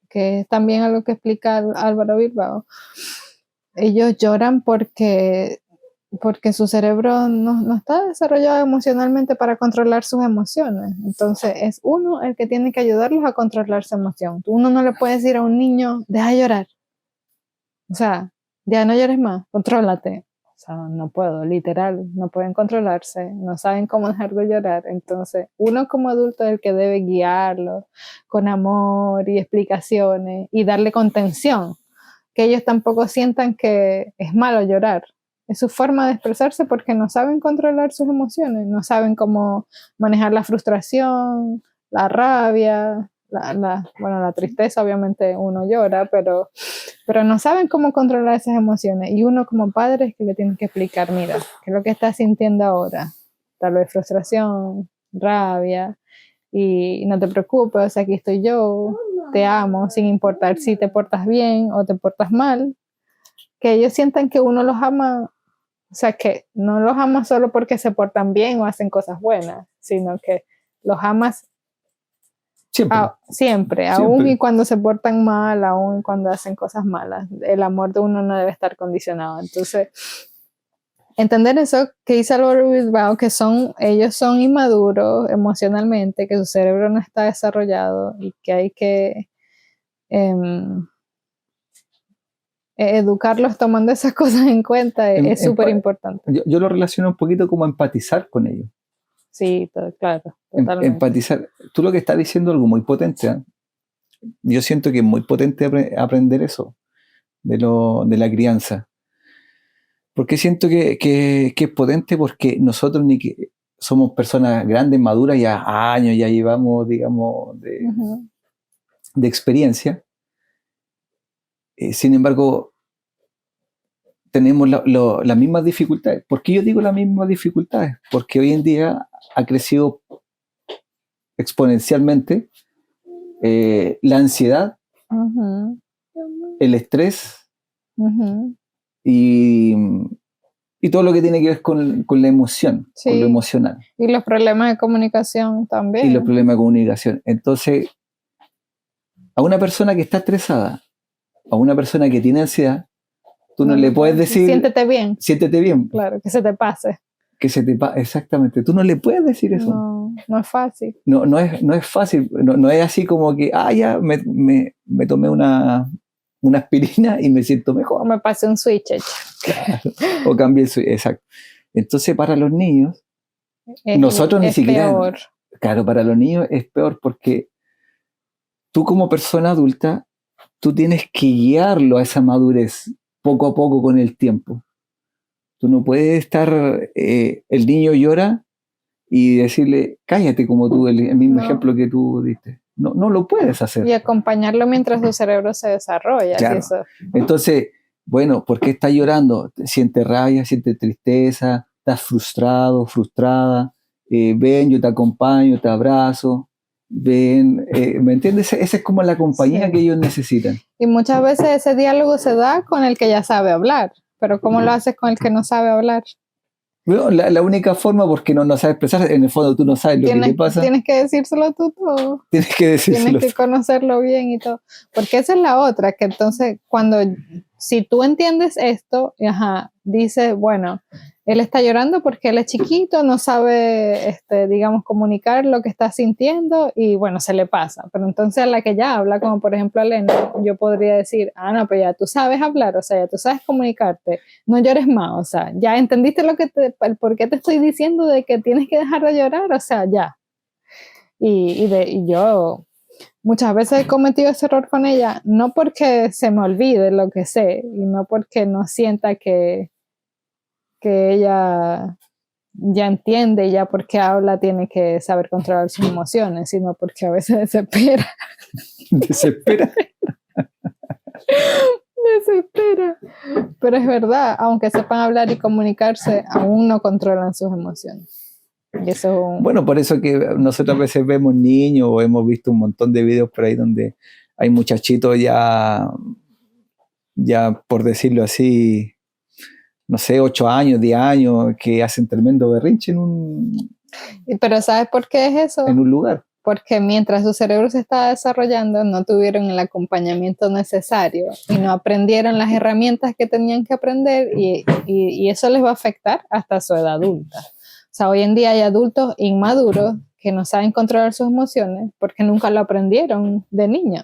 que es también algo que explica Álvaro Bilbao, ellos lloran porque su cerebro no está desarrollado emocionalmente para controlar sus emociones. Entonces es uno el que tiene que ayudarlos a controlar su emoción. Uno no le puede decir a un niño, deja de llorar. O sea, ya no llores más, contrólate. O sea, no puedo, literal, no pueden controlarse, no saben cómo dejar de llorar. Entonces, uno como adulto es el que debe guiarlo con amor y explicaciones y darle contención, que ellos tampoco sientan que es malo llorar. Es su forma de expresarse porque no saben controlar sus emociones, no saben cómo manejar la frustración, la rabia, bueno, la tristeza, obviamente uno llora, pero no saben cómo controlar esas emociones. Y uno como padre es que le tiene que explicar, mira, ¿qué es lo que estás sintiendo ahora? Tal vez frustración, rabia, y no te preocupes, o sea, aquí estoy yo, te amo, sin importar si te portas bien o te portas mal, que ellos sientan que uno los ama, o sea, que no los ama solo porque se portan bien o hacen cosas buenas, sino que los amas Siempre, aún y cuando se portan mal, aún y cuando hacen cosas malas. El amor de uno no debe estar condicionado. Entonces, entender eso que dice Álvaro Bilbao, que ellos son inmaduros emocionalmente, que su cerebro no está desarrollado y que hay que educarlos tomando esas cosas en cuenta es súper importante. Yo lo relaciono un poquito como empatizar con ellos. Sí, claro, totalmente. Empatizar. Tú lo que estás diciendo es algo muy potente, ¿eh? Yo siento que es muy potente aprender eso de la crianza. Porque siento que es potente porque nosotros somos personas grandes, maduras, ya años, ya llevamos, digamos, de experiencia. Sin embargo, tenemos las mismas dificultades. ¿Por qué yo digo las mismas dificultades? Porque hoy en día ha crecido exponencialmente la ansiedad, el estrés y todo lo que tiene que ver con la emoción, con lo emocional. Y los problemas de comunicación también. Y los problemas de comunicación. Entonces, a una persona que está estresada, a una persona que tiene ansiedad, tú no le puedes decir... Siéntete bien. Siéntete bien. Claro, que se te pase. Exactamente. Tú no le puedes decir eso. No es fácil. No es fácil. No es así como que, ya me tomé una aspirina y me siento mejor. O me pasé un switch. Claro. O cambié el switch, exacto. Entonces, para los niños, nosotros ni siquiera... Peor. Claro, para los niños es peor porque tú como persona adulta, tú tienes que guiarlo a esa madurez poco a poco con el tiempo. Tú no puedes estar, el niño llora y decirle, cállate, como tú, el mismo ejemplo que tú diste. No lo puedes hacer. Y acompañarlo mientras su cerebro se desarrolla. Claro. Eso. Entonces, bueno, ¿por qué estás llorando? Siente rabia, siente tristeza, estás frustrado, frustrada. Ven, yo te acompaño, te abrazo. Ven, ¿me entiendes? Esa es como la compañía que ellos necesitan. Y muchas veces ese diálogo se da con el que ya sabe hablar, pero ¿cómo lo haces con el que no sabe hablar? Bueno, la única forma, porque no sabe expresar, en el fondo tú no sabes lo que te pasa. Tienes que decírselo tú todo. Tienes que decírselo. Tienes que conocerlo bien y todo. Porque esa es la otra, que entonces si tú entiendes esto, dices, bueno, él está llorando porque él es chiquito, no sabe, digamos, comunicar lo que está sintiendo y bueno, se le pasa. Pero entonces a la que ya habla, como por ejemplo a Elena, yo podría decir, no, pues ya tú sabes hablar, o sea, ya tú sabes comunicarte, no llores más, o sea, ya entendiste el por qué te estoy diciendo de que tienes que dejar de llorar, o sea, ya. Y yo muchas veces he cometido ese error con ella, no porque se me olvide lo que sé y no porque no sienta que ella ya entiende y ya porque habla tiene que saber controlar sus emociones, sino porque a veces desespera. Desespera. Desespera. Pero es verdad, aunque sepan hablar y comunicarse, aún no controlan sus emociones. Y eso... Bueno, por eso que nosotros a veces vemos niños o hemos visto un montón de videos por ahí donde hay muchachitos ya por decirlo así, no sé, 8 años, 10 años, que hacen tremendo berrinche Pero ¿sabes por qué es eso? En un lugar. Porque mientras su cerebro se estaba desarrollando, no tuvieron el acompañamiento necesario y no aprendieron las herramientas que tenían que aprender y eso les va a afectar hasta su edad adulta. O sea, hoy en día hay adultos inmaduros que no saben controlar sus emociones porque nunca lo aprendieron de niño.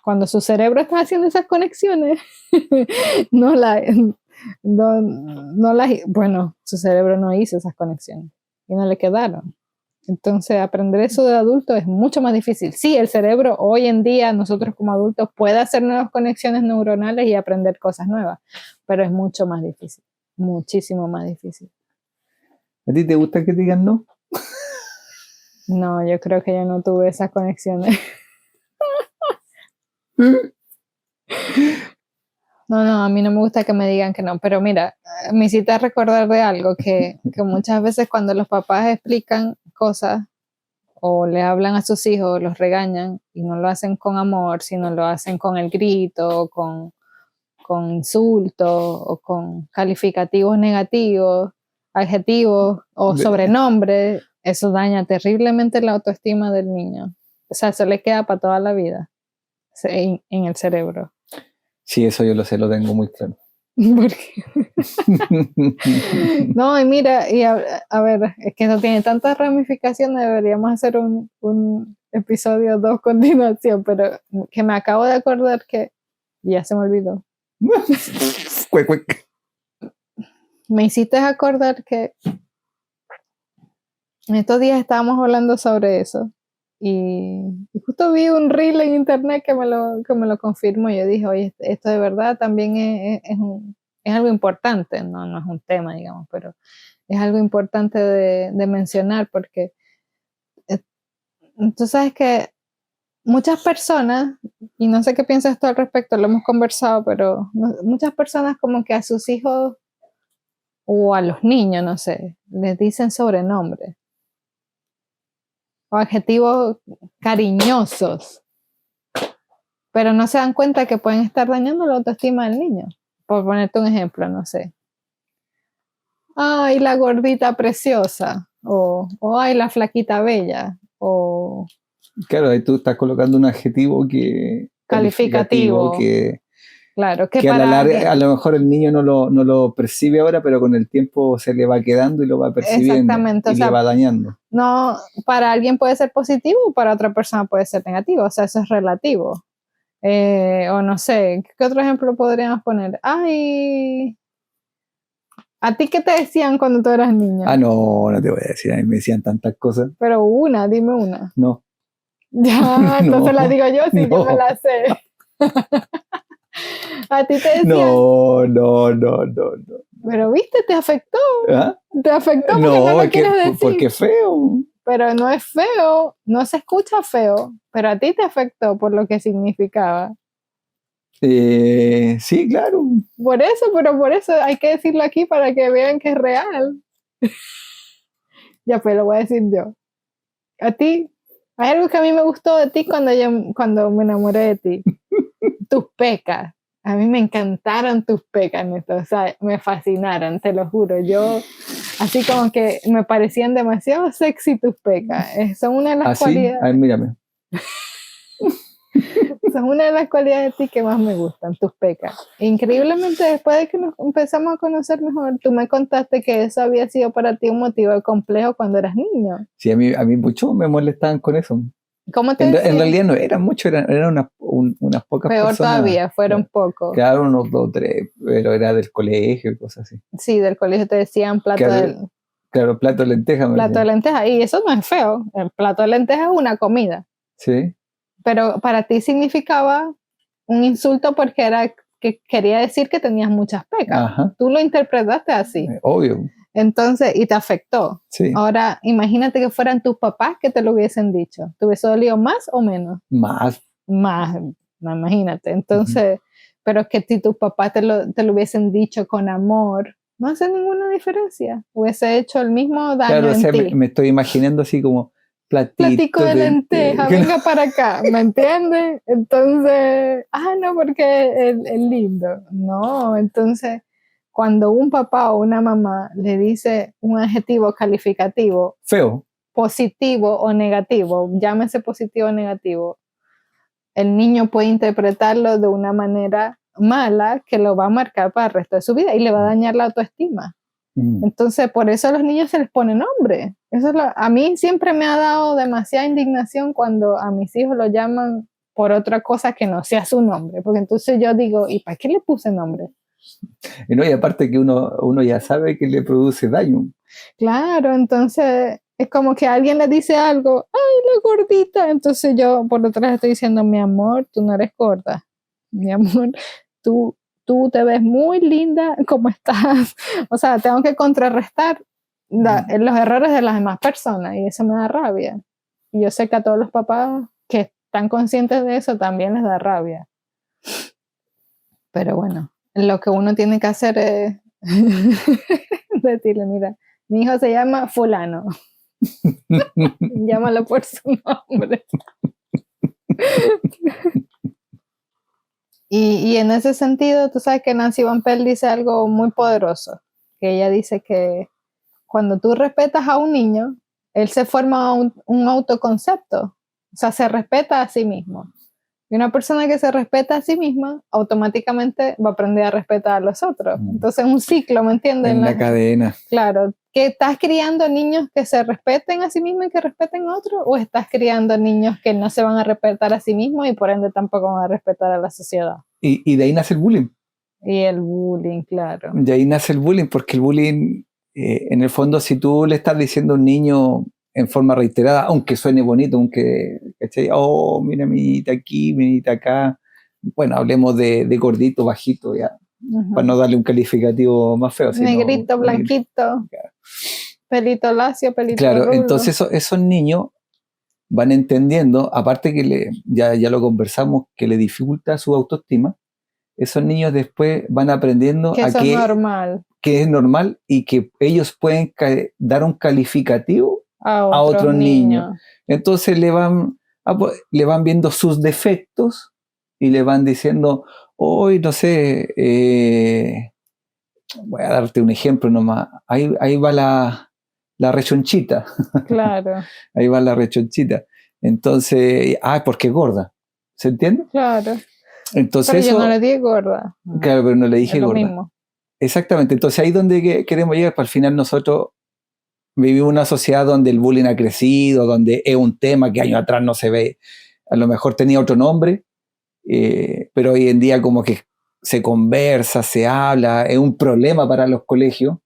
Cuando su cerebro está haciendo esas conexiones, bueno, su cerebro no hizo esas conexiones y no le quedaron. Entonces, aprender eso de adulto es mucho más difícil. Sí, el cerebro hoy en día, nosotros como adultos, puede hacer nuevas conexiones neuronales y aprender cosas nuevas, pero es mucho más difícil, muchísimo más difícil. ¿A ti te gusta que te digan no? No, yo creo que yo no tuve esas conexiones. No, a mí no me gusta que me digan que no, pero mira, me hiciste recordar de algo que muchas veces cuando los papás explican cosas o le hablan a sus hijos, los regañan y no lo hacen con amor, sino lo hacen con el grito, con insultos o con calificativos negativos, adjetivos o sobrenombres, eso daña terriblemente la autoestima del niño. O sea, eso le queda para toda la vida en el cerebro. Sí, eso yo lo sé, lo tengo muy claro. No, y mira, y a ver, es que no tiene tantas ramificaciones, deberíamos hacer un episodio 2 continuación, pero que me acabo de acordar que ya se me olvidó. Cuec, cuec. Me hiciste acordar que en estos días estábamos hablando sobre eso y justo vi un reel en internet que me lo confirmó. Yo dije, oye, esto de verdad también es algo importante, no es un tema, digamos, pero es algo importante de mencionar porque tú sabes que muchas personas, y no sé qué piensas tú al respecto, lo hemos conversado, pero muchas personas como que a sus hijos o a los niños, no sé, les dicen sobrenombres o adjetivos cariñosos, pero no se dan cuenta que pueden estar dañando la autoestima del niño. Por ponerte un ejemplo, no sé. Ay, la gordita preciosa, o ay, la flaquita bella, o Claro, ahí tú estás colocando un adjetivo calificativo. Claro, que que a la para larga, alguien, a lo mejor el niño no lo percibe ahora, pero con el tiempo se le va quedando y lo va percibiendo exactamente, y o le sea, va dañando. no, para alguien puede ser positivo, para otra persona puede ser negativo, o sea, eso es relativo. O no sé, ¿qué otro ejemplo podríamos poner? Ay, ¿a ti qué te decían cuando tú eras niño? Ah, no te voy a decir, a mí me decían tantas cosas. Pero dime una. No, Ya, entonces la no, digo yo, sí, yo me no, la sé. A ti te decían, no. pero viste, ¿Ah? te afectó porque no No, lo quieres porque decir. es feo. Pero no es feo, no se escucha feo, pero a ti te afectó por lo que significaba. Sí, claro. Pero por eso hay que decirlo aquí para que vean que es real. Ya, pues lo voy a decir yo. A ti, hay algo que a mí me gustó de ti cuando me enamoré de ti. Tus pecas. A mí me encantaron tus pecas, Néstor. O sea, me fascinaron, te lo juro. Yo, así como que me parecían demasiado sexy tus pecas. Son una de las Así, a ver, cualidades. mírame. Son una de las cualidades de ti que más me gustan, tus pecas. Increíblemente, después de que nos empezamos a conocer mejor, tú me contaste que eso había sido para ti un motivo de complejo cuando eras niño. Sí, a mí mucho me molestaban con eso. ¿Cómo te En decían? realidad no eran muchos, eran unas pocas Peor personas. todavía, fueron pocos. Claro, unos dos, tres, pero era del colegio y cosas así. Sí, del colegio te decían Claro, plato de lentejas me plato de decían. lentejas. Y eso no es feo. El plato de lentejas es una comida. Sí, Pero para ti significaba un insulto porque era que quería decir que tenías muchas pecas. ajá, Tú lo interpretaste así. obvio, Entonces, y te afectó. sí. Ahora, imagínate que fueran tus papás que te lo hubiesen dicho. ¿Te hubiese dolido más o menos? Más. Más, imagínate. Entonces, pero es que si tus papás te lo hubiesen dicho con amor, no hace ninguna diferencia. Hubiese hecho el mismo daño Claro, o en sea, me, ti. me estoy imaginando así como Platico platito de de lenteja, venga para acá, ¿me entiendes? Entonces, no, porque es lindo. No, entonces, cuando un papá o una mamá le dice un adjetivo calificativo, feo. positivo o negativo, llámese positivo o negativo, el niño puede interpretarlo de una manera mala que lo va a marcar para el resto de su vida y le va a dañar la autoestima. Entonces, por eso a los niños se les pone nombre. A mí siempre me ha dado demasiada indignación cuando a mis hijos lo llaman por otra cosa que no sea su nombre, porque entonces yo digo, ¿y para qué le puse nombre? Y no, y aparte que uno ya sabe que le produce daño. Claro, entonces es como que alguien le dice algo, ¡ay, la gordita! Entonces yo por detrás estoy diciendo, mi amor, tú no eres gorda. Mi amor, tú te ves muy linda como estás. O sea, tengo que contrarrestar los errores de las demás personas y eso me da rabia. Y yo sé que a todos los papás que están conscientes de eso también les da rabia. Pero bueno, lo que uno tiene que hacer es decirle, mira, mi hijo se llama fulano. Llámalo por su nombre. Y en ese sentido, tú sabes que Nancy Van Pelt dice algo muy poderoso, que ella dice que cuando tú respetas a un niño, él se forma un autoconcepto O sea, se respeta a sí mismo. Y una persona que se respeta a sí misma, automáticamente va a aprender a respetar a los otros. Entonces es un ciclo, ¿me entiendes? En una cadena. Claro, que estás criando niños que se respeten a sí mismos y que respeten a otros, o estás criando niños que no se van a respetar a sí mismos y por ende tampoco van a respetar a la sociedad. Y de ahí nace el bullying. Y el bullying, claro. De ahí nace el bullying, porque el bullying, en el fondo, si tú le estás diciendo a un niño en forma reiterada, aunque suene bonito, aunque, ¿cachai? Oh, mira mi niñita aquí, mi niñita acá. Bueno, hablemos de gordito, bajito, ya, para no darle un calificativo más feo. Negrito, blanquito, pelito lacio, pelito claro, rulo. entonces esos niños van entendiendo, aparte que ya lo conversamos, que le dificulta su autoestima, esos niños después van aprendiendo que eso es normal. Que es normal y que ellos pueden dar un calificativo a otro niño. Entonces le van viendo sus defectos y le van diciendo, hoy no sé, voy a darte un ejemplo nomás, ahí va la rechonchita. Claro. Ahí va la rechonchita. Entonces, porque es gorda. ¿Se entiende? Claro. Entonces pero yo no le dije gorda. Claro, pero no le dije es lo gorda. Mismo. Exactamente. Entonces ahí es donde queremos llegar. Para al final nosotros vivimos una sociedad donde el bullying ha crecido, donde es un tema que años atrás no se ve. A lo mejor tenía otro nombre, pero hoy en día como que se conversa, se habla, es un problema para los colegios.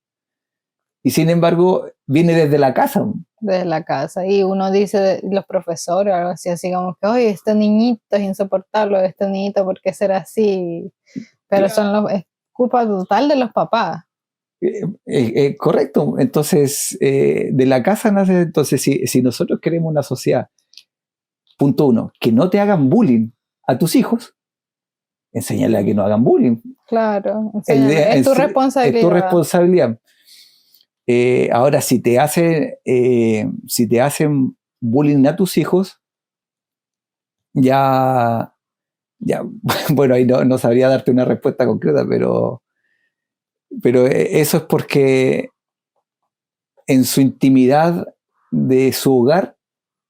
Y sin embargo, viene desde la casa. Desde la casa. Y uno dice, los profesores, algo así como que, oye, este niñito es insoportable, este niñito, ¿por qué será así? Pero es culpa total de los papás. Correcto. Entonces, de la casa nace. Entonces, si nosotros queremos una sociedad, punto uno, que no te hagan bullying a tus hijos, enséñale a que no hagan bullying. Claro, es tu responsabilidad. Es tu responsabilidad. Ahora, si te hacen bullying a tus hijos, ya bueno, ahí no sabría darte una respuesta concreta, pero eso es porque en su intimidad de su hogar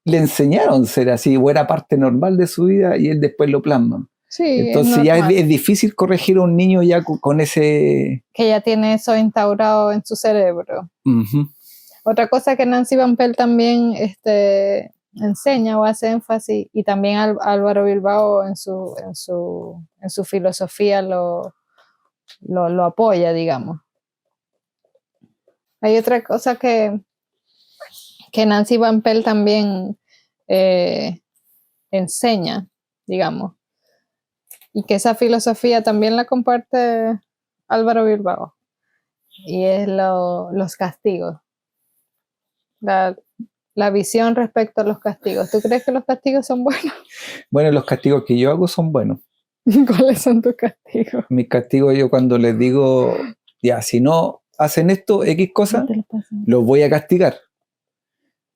le enseñaron a ser así, o era parte normal de su vida y él después lo plasma. Sí, entonces ya es difícil corregir a un niño ya con ese... Que ya tiene eso instaurado en su cerebro. Otra cosa que Nancy Van Pelt también enseña o hace énfasis, y también Álvaro Bilbao en su filosofía lo apoya, digamos. Hay otra cosa que Nancy Van Pelt también enseña, digamos, y que esa filosofía también la comparte Álvaro Bilbao, y es los castigos. La visión respecto a los castigos. ¿Tú crees que los castigos son buenos? Bueno, los castigos que yo hago son buenos. ¿Cuáles son tus castigos? Mis castigos, yo cuando les digo, ya, si no hacen esto, X cosa, los voy a castigar.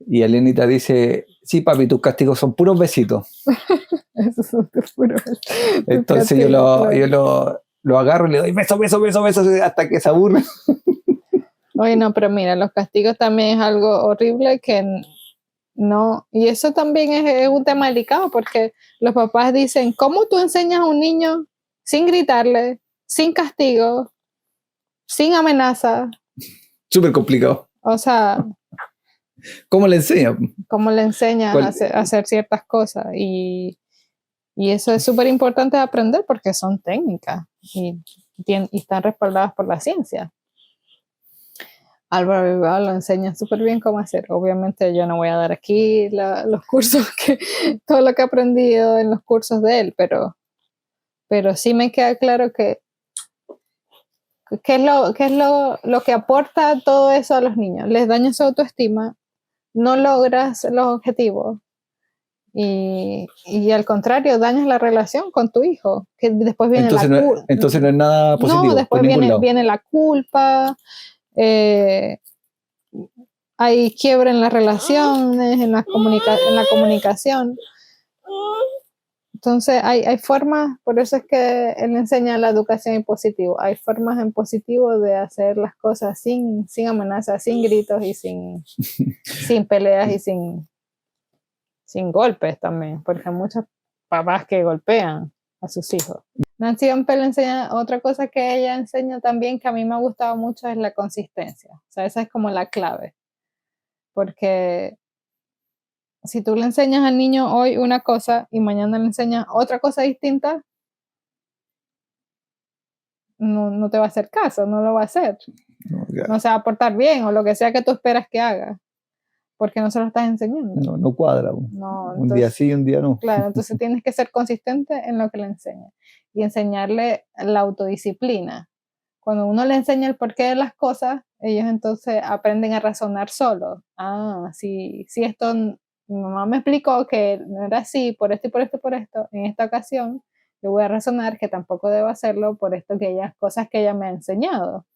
Y Elenita dice, sí, papi, tus castigos son puros besitos. Esos son tus puros besitos. Entonces yo lo agarro y le doy beso, hasta que se aburre. Oye, no, pero mira, los castigos también es algo horrible que no, y eso también es un tema delicado, porque los papás dicen, ¿cómo tú enseñas a un niño sin gritarle, sin castigo, sin amenaza? Súper complicado. O sea, ¿cómo le enseñas? ¿Cómo le enseñas a hacer ciertas cosas? Y eso es súper importante de aprender porque son técnicas y están respaldadas por la ciencia. Álvaro Bilbao lo enseña súper bien cómo hacer. Obviamente yo no voy a dar aquí los cursos, todo lo que he aprendido en los cursos de él, pero sí me queda claro que ¿qué es lo que aporta todo eso a los niños? Les daña su autoestima, no logras los objetivos y al contrario, dañas la relación con tu hijo, que después viene entonces la culpa. Entonces no es nada positivo. No, después viene la culpa, hay quiebre en las relaciones, en la comunicación. Entonces hay formas, por eso es que él enseña la educación en positivo. Hay formas en positivo de hacer las cosas sin amenazas, sin gritos y sin peleas y sin sin golpes también, porque hay muchos papás que golpean a sus hijos. Nancy Ompel enseña otra cosa que ella enseña también que a mí me ha gustado mucho es la consistencia. O sea, esa es como la clave. Porque si tú le enseñas al niño hoy una cosa y mañana le enseñas otra cosa distinta, no te va a hacer caso, no lo va a hacer. No se va a portar bien o lo que sea que tú esperas que haga. Porque no se lo estás enseñando. No cuadra. No, un día sí, un día no. Claro, entonces tienes que ser consistente en lo que le enseñas y enseñarle la autodisciplina. Cuando uno le enseña el porqué de las cosas, ellos entonces aprenden a razonar solos. Si esto, mi mamá me explicó que no era así, por esto y por esto y por esto, en esta ocasión, yo voy a razonar que tampoco debo hacerlo por esto que cosas que ella me ha enseñado.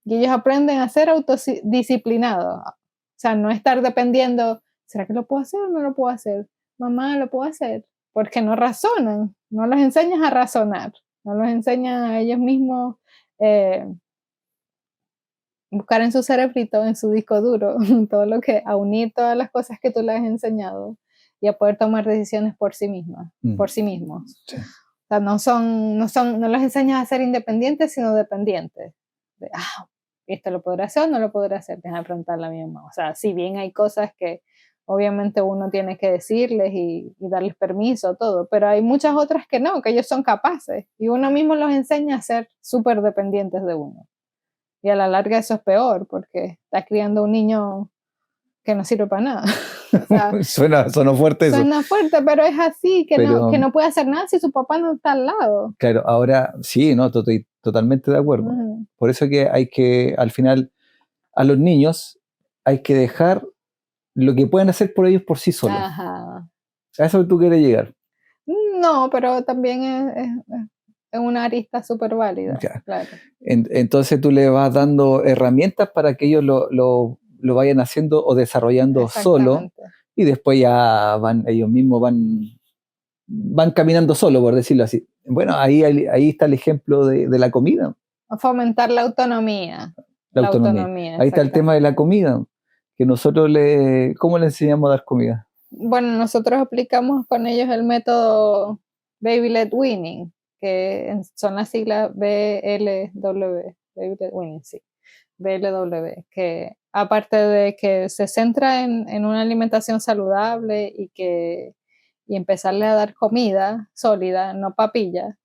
Y ellos aprenden a ser autodisciplinados. O sea, no estar dependiendo, ¿será que lo puedo hacer o no lo puedo hacer? Mamá, ¿lo puedo hacer? Porque no razonan, no los enseñas a razonar, no los enseñan a ellos mismos buscar en su cerebrito, en su disco duro, a unir todas las cosas que tú les has enseñado y a poder tomar decisiones por sí mismas, por sí mismos. Sí. O sea, no los enseñas a ser independientes, sino dependientes. ¿Esto lo podrá hacer o no lo podrá hacer? Deja de preguntarle a mi mamá. O sea, si bien hay cosas que obviamente uno tiene que decirles y darles permiso, todo, pero hay muchas otras que no, que ellos son capaces y uno mismo los enseña a ser súper dependientes de uno. Y a la larga eso es peor porque estás criando un niño que no sirve para nada. O sea, suena fuerte eso. Suena fuerte, pero es así, que no puede hacer nada si su papá no está al lado. Claro, ahora sí, no, estoy totalmente de acuerdo. Uh-huh. Por eso que hay que, al final, a los niños hay que dejar lo que pueden hacer por ellos por sí solos. Ajá. ¿A eso tú quieres llegar? No, pero también es una arista súper válida. Claro. Entonces tú le vas dando herramientas para que ellos lo vayan haciendo o desarrollando solo y después ya ellos mismos van caminando solo, por decirlo así. Bueno, ahí está el ejemplo de la comida. Fomentar la autonomía. La autonomía. Ahí está el tema de la comida, que nosotros ¿cómo le enseñamos a dar comida? Bueno, nosotros aplicamos con ellos el método Baby Led Weaning, que son las siglas BLW, Baby Led Weaning, sí, BLW, que aparte de que se centra en una alimentación saludable y empezarle a dar comida sólida, no papilla,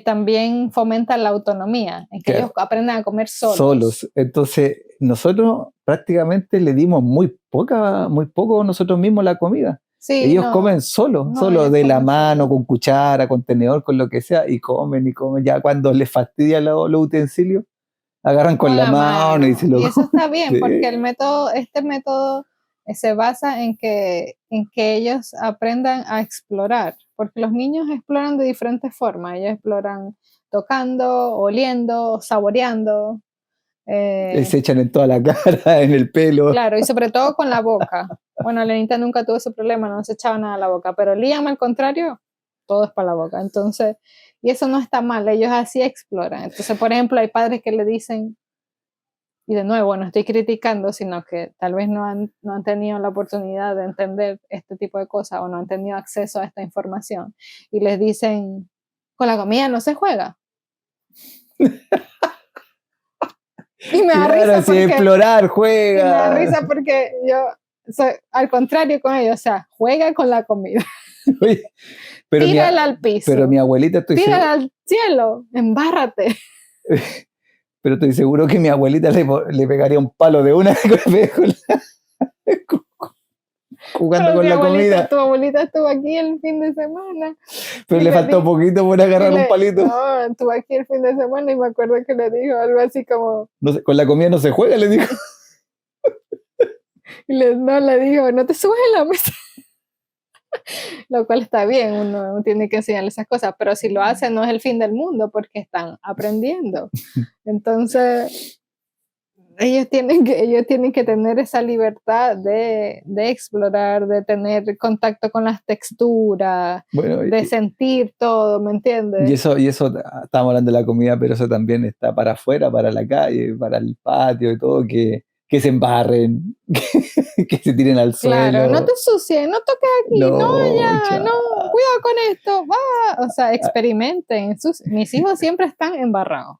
también fomenta la autonomía, en que ellos aprendan a comer solos. Entonces, nosotros prácticamente le dimos muy poco nosotros mismos la comida. Sí, ellos comen solo de la mano, con cuchara, con tenedor, con lo que sea, y comen. Ya cuando les fastidia los utensilios, agarran con la mano y se lo comen. Y eso está bien, sí. Porque este método se basa en que ellos aprendan a explorar, porque los niños exploran de diferentes formas. Ellos exploran tocando, oliendo, saboreando. Se echan en toda la cara, en el pelo. Claro, y sobre todo con la boca. Bueno, Lenita nunca tuvo ese problema, no se echaba nada a la boca, pero Liam, al contrario, todo es para la boca. Entonces, y eso no está mal, ellos así exploran. Entonces, por ejemplo, hay padres que le dicen, y de nuevo, no estoy criticando, sino que tal vez no han tenido la oportunidad de entender este tipo de cosas o no han tenido acceso a esta información, y les dicen, con la comida no se juega. Y me da risa porque explorar, juega. Me da risa porque yo soy al contrario con ellos, o sea, juega con la comida. Oye, tírala al piso. Pero mi abuelita tírala al cielo, embárrate. Pero estoy seguro que mi abuelita le pegaría un palo de una jugando pero con la comida. Tu abuelita estuvo aquí el fin de semana. Pero le faltó poquito por agarrar un palito. No, estuvo aquí el fin de semana y me acuerdo que le dijo algo así como... No sé, con la comida no se juega, le dijo. Y le dijo, no te subas en la mesa. Lo cual está bien, uno tiene que enseñarle esas cosas, pero si lo hacen no es el fin del mundo porque están aprendiendo. Entonces... Ellos tienen que tener esa libertad de explorar, de tener contacto con las texturas, de sentir todo, ¿me entiendes? Y eso, estamos hablando de la comida, pero eso también está para afuera, para la calle, para el patio y todo, que que se embarren, que se tiren al Claro, no suelo. te ensucies, no toques aquí, no, No, ya, no, chao. cuidado con esto, va. O sea, experimenten. Mis hijos siempre están embarrados,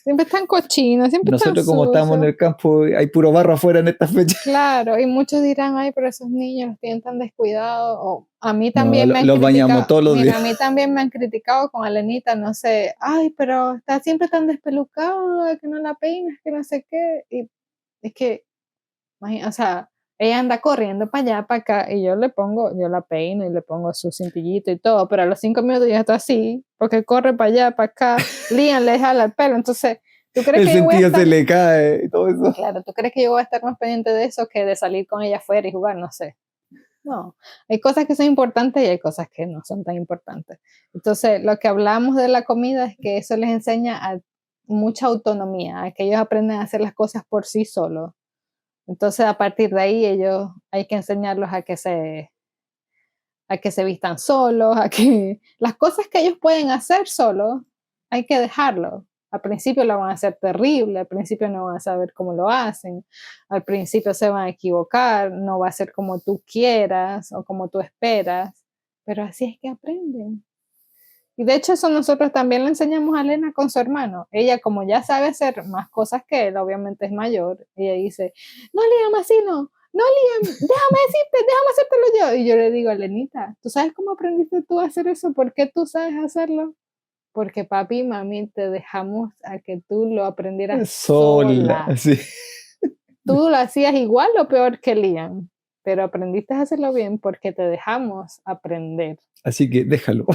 siempre están cochinos, siempre están Nosotros como estamos en sucios. el campo, hay puro barro afuera en esta fecha. Claro, y muchos dirán, ay, pero esos niños los tienen tan descuidados. O a mí No, también me han los bañamos criticado, todos los mira, días. a mí también me han criticado con Alenita, no sé, ay, pero está siempre tan despelucado, que no la peinas, que no sé qué. Y es que, o sea, ella anda corriendo para allá, para acá, y yo la peino y le pongo su cintillito y todo, pero a los 5 minutos ya está así, porque corre para allá, para acá, Lian le jala el pelo, entonces, ¿tú crees El que yo voy a sentido estar? se le cae y todo eso. Claro, ¿tú crees que yo voy a estar más pendiente de eso que de salir con ella afuera y jugar? No sé. No, hay cosas que son importantes y hay cosas que no son tan importantes. Entonces, lo que hablamos de la comida es que eso les enseña a mucha autonomía, a que ellos aprenden a hacer las cosas por sí solos. Entonces, a partir de ahí, ellos hay que enseñarlos a que se vistan solos, a que las cosas que ellos pueden hacer solos, hay que dejarlo. Al principio lo van a hacer terrible, al principio no van a saber cómo lo hacen, al principio se van a equivocar, no va a ser como tú quieras o como tú esperas, pero así es que aprenden. Y de hecho eso nosotros también le enseñamos a Elena con su hermano. Ella como ya sabe hacer más cosas que él, obviamente es mayor, ella dice, no, Liam, así no, Liam, déjame hacértelo yo. Y yo le digo, Elenita, ¿tú sabes cómo aprendiste tú a hacer eso? ¿Por qué tú sabes hacerlo? Porque papi y mami te dejamos a que tú lo aprendieras Sola, sola. sí. Tú lo hacías igual o peor que Liam, pero aprendiste a hacerlo bien porque te dejamos aprender. Así que déjalo.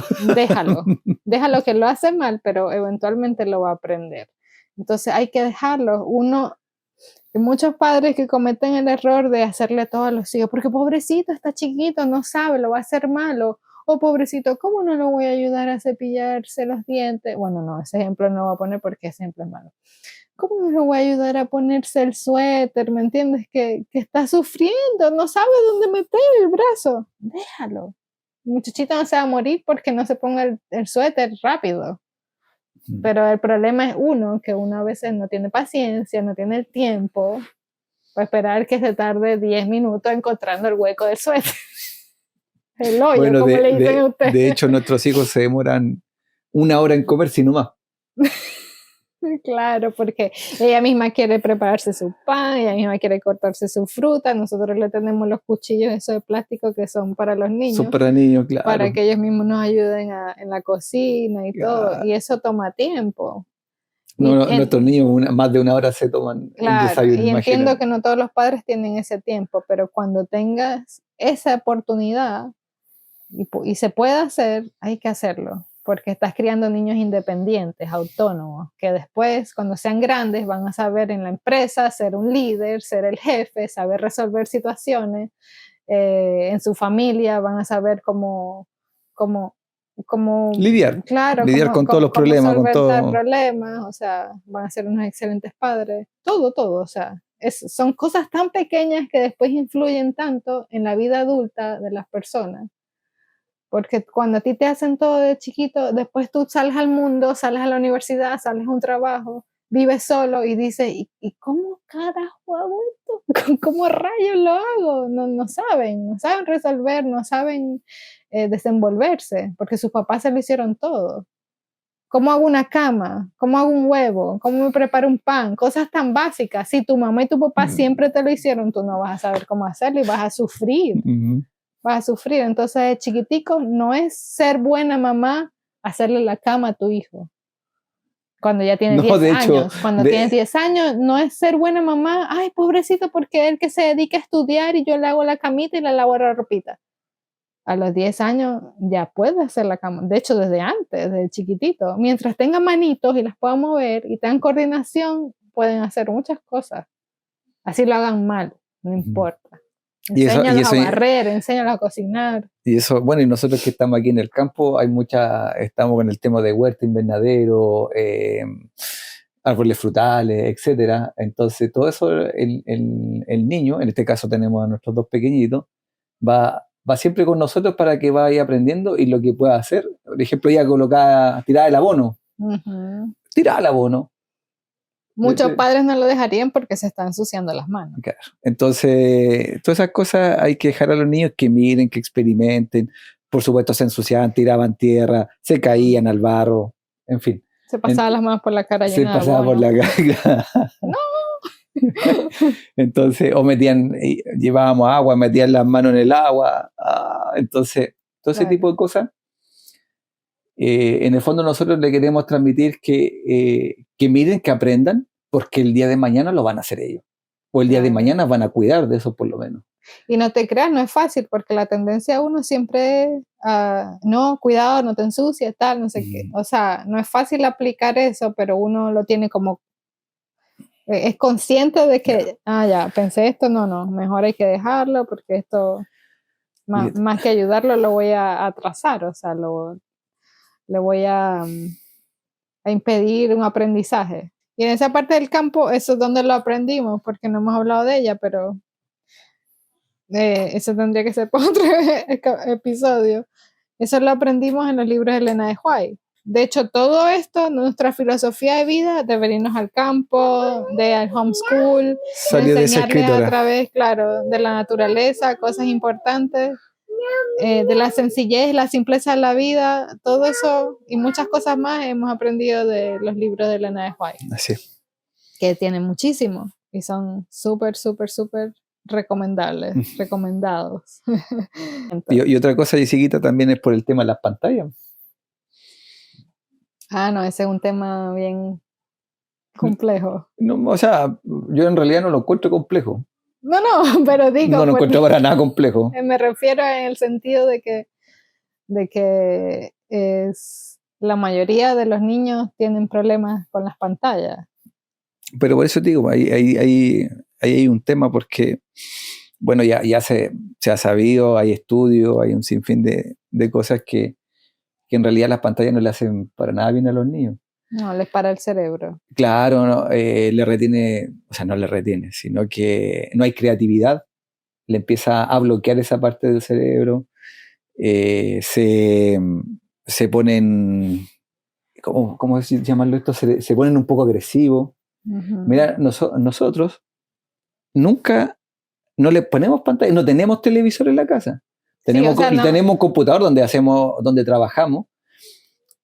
Déjalo que lo hace mal, pero eventualmente lo va a aprender. Entonces hay que dejarlo. Hay muchos padres que cometen el error de hacerle todo a los hijos, porque pobrecito, está chiquito, no sabe, lo va a hacer malo. O pobrecito, ¿cómo no lo voy a ayudar a cepillarse los dientes? Bueno, no, ese ejemplo no voy a poner porque ese ejemplo es malo. ¿Cómo no lo voy a ayudar a ponerse el suéter? ¿Me entiendes? Que está sufriendo, no sabe dónde meter el brazo. Déjalo. El muchachito no se va a morir porque no se ponga el suéter rápido. Pero el problema es que uno a veces no tiene paciencia, no tiene el tiempo para esperar que se tarde 10 minutos encontrando el hueco del suéter. El hoyo, Bueno, como le dicen a ustedes. de hecho, nuestros hijos se demoran 1 hora en comer, si no más. Claro, porque ella misma quiere prepararse su pan, ella misma quiere cortarse su fruta, nosotros le tenemos los cuchillos esos de plástico que son para los Son niños, para niños, para claro. que ellos mismos nos ayuden en la cocina y todo, Claro. y eso toma tiempo. No, Y nuestros niños más de 1 hora se toman el claro, desayuno, y entiendo imagínate. que no todos los padres tienen ese tiempo, pero cuando tengas esa oportunidad y se puede hacer, hay que hacerlo, porque estás criando niños independientes, autónomos, que después, cuando sean grandes, van a saber en la empresa ser un líder, ser el jefe, saber resolver situaciones, en su familia van a saber cómo, Lidiar, claro, lidiar con todos los cómo problemas, con solventar todo. problemas, o sea, van a ser unos excelentes padres, todo, o sea, son cosas tan pequeñas que después influyen tanto en la vida adulta de las personas. Porque cuando a ti te hacen todo de chiquito, después tú sales al mundo, sales a la universidad, sales a un trabajo, vives solo y dices, ¿y cómo carajo hago esto? ¿Cómo rayos lo hago? No saben resolver, no saben desenvolverse, porque sus papás se lo hicieron todo. ¿Cómo hago una cama? ¿Cómo hago un huevo? ¿Cómo me preparo un pan? Cosas tan básicas. Si tu mamá y tu papá siempre te lo hicieron, tú no vas a saber cómo hacerlo y vas a sufrir. Vas a sufrir. Entonces, chiquitico, no es ser buena mamá hacerle la cama a tu hijo. Cuando ya tiene No, 10 de hecho, años. Cuando tienes 10 años, no es ser buena mamá. Ay, pobrecito, porque él que se dedica a estudiar y yo le hago la camita y le lavo la ropita. A los 10 años ya puede hacer la cama. De hecho, desde antes, desde chiquitito. Mientras tengan manitos y las puedan mover y tengan coordinación, pueden hacer muchas cosas. Así lo hagan mal, no importa. y eso, y Enséñalos a eso, barrer, enséñalos a cocinar. y eso, bueno, y nosotros que estamos aquí en el campo, estamos con el tema de huerta, invernadero, árboles frutales, etcétera. Entonces, todo eso, el niño, en este caso tenemos a nuestros dos pequeñitos, va siempre con nosotros para que vaya aprendiendo y lo que pueda hacer. Por ejemplo, ella tirar el abono. Uh-huh. Tirar el abono. Muchos padres no lo dejarían porque se están ensuciando las manos. Claro. Entonces, todas esas cosas hay que dejar a los niños que miren, que experimenten. Por supuesto, se ensuciaban, tiraban tierra, se caían al barro, en fin. Se pasaban las manos por la cara Se llena de pasaba por abono. la cara. ¡No! Entonces, o llevábamos agua, metían las manos en el agua. Entonces, todo ese Claro. tipo de cosas. En el fondo nosotros le queremos transmitir que miren, que aprendan, porque el día de mañana lo van a hacer ellos. O el día de Claro. mañana van a cuidar de eso por lo menos. Y no te creas, no es fácil, porque la tendencia a uno siempre es, no, cuidado, no te ensucies, tal, no sé qué. O sea, no es fácil aplicar eso, pero uno lo tiene como, es consciente de que, ya, pensé esto, no, mejor hay que dejarlo, porque esto, más que ayudarlo, lo voy a atrasar, o sea, le voy a impedir un aprendizaje. Y en esa parte del campo, eso es donde lo aprendimos, porque no hemos hablado de ella, pero eso tendría que ser para otro episodio. Eso lo aprendimos en los libros de Elena de White. De hecho, todo esto, nuestra filosofía de vida, de venirnos al campo, al homeschool, Salió de de esa enseñarles escritora. a través, claro, de la naturaleza, cosas importantes, de la sencillez, la simpleza de la vida, todo eso y muchas cosas más hemos aprendido de los libros de Elena de White. Así. Que tienen muchísimo y son súper, súper, súper recomendables, recomendados. Y otra cosa, Jessiquita, también es por el tema de las pantallas. No, ese es un tema bien complejo. No, o sea, yo en realidad no lo encuentro complejo. No, pero digo... No lo encuentro para nada complejo. Me refiero en el sentido de que la mayoría de los niños tienen problemas con las pantallas. Pero por eso te digo, ahí hay un tema porque, bueno, ya se ha sabido, hay estudios, hay un sinfín de cosas que en realidad las pantallas no le hacen para nada bien a los niños. No, les para el cerebro. Claro, no, le retiene, o sea, no le retiene, sino que no hay creatividad, le empieza a bloquear esa parte del cerebro, se ponen, ¿cómo llamarlo esto? Se ponen un poco agresivos. Mira, nosotros nunca no le ponemos pantalla, no tenemos televisor en la casa. Tenemos, sí, o sea, tenemos un computador donde trabajamos,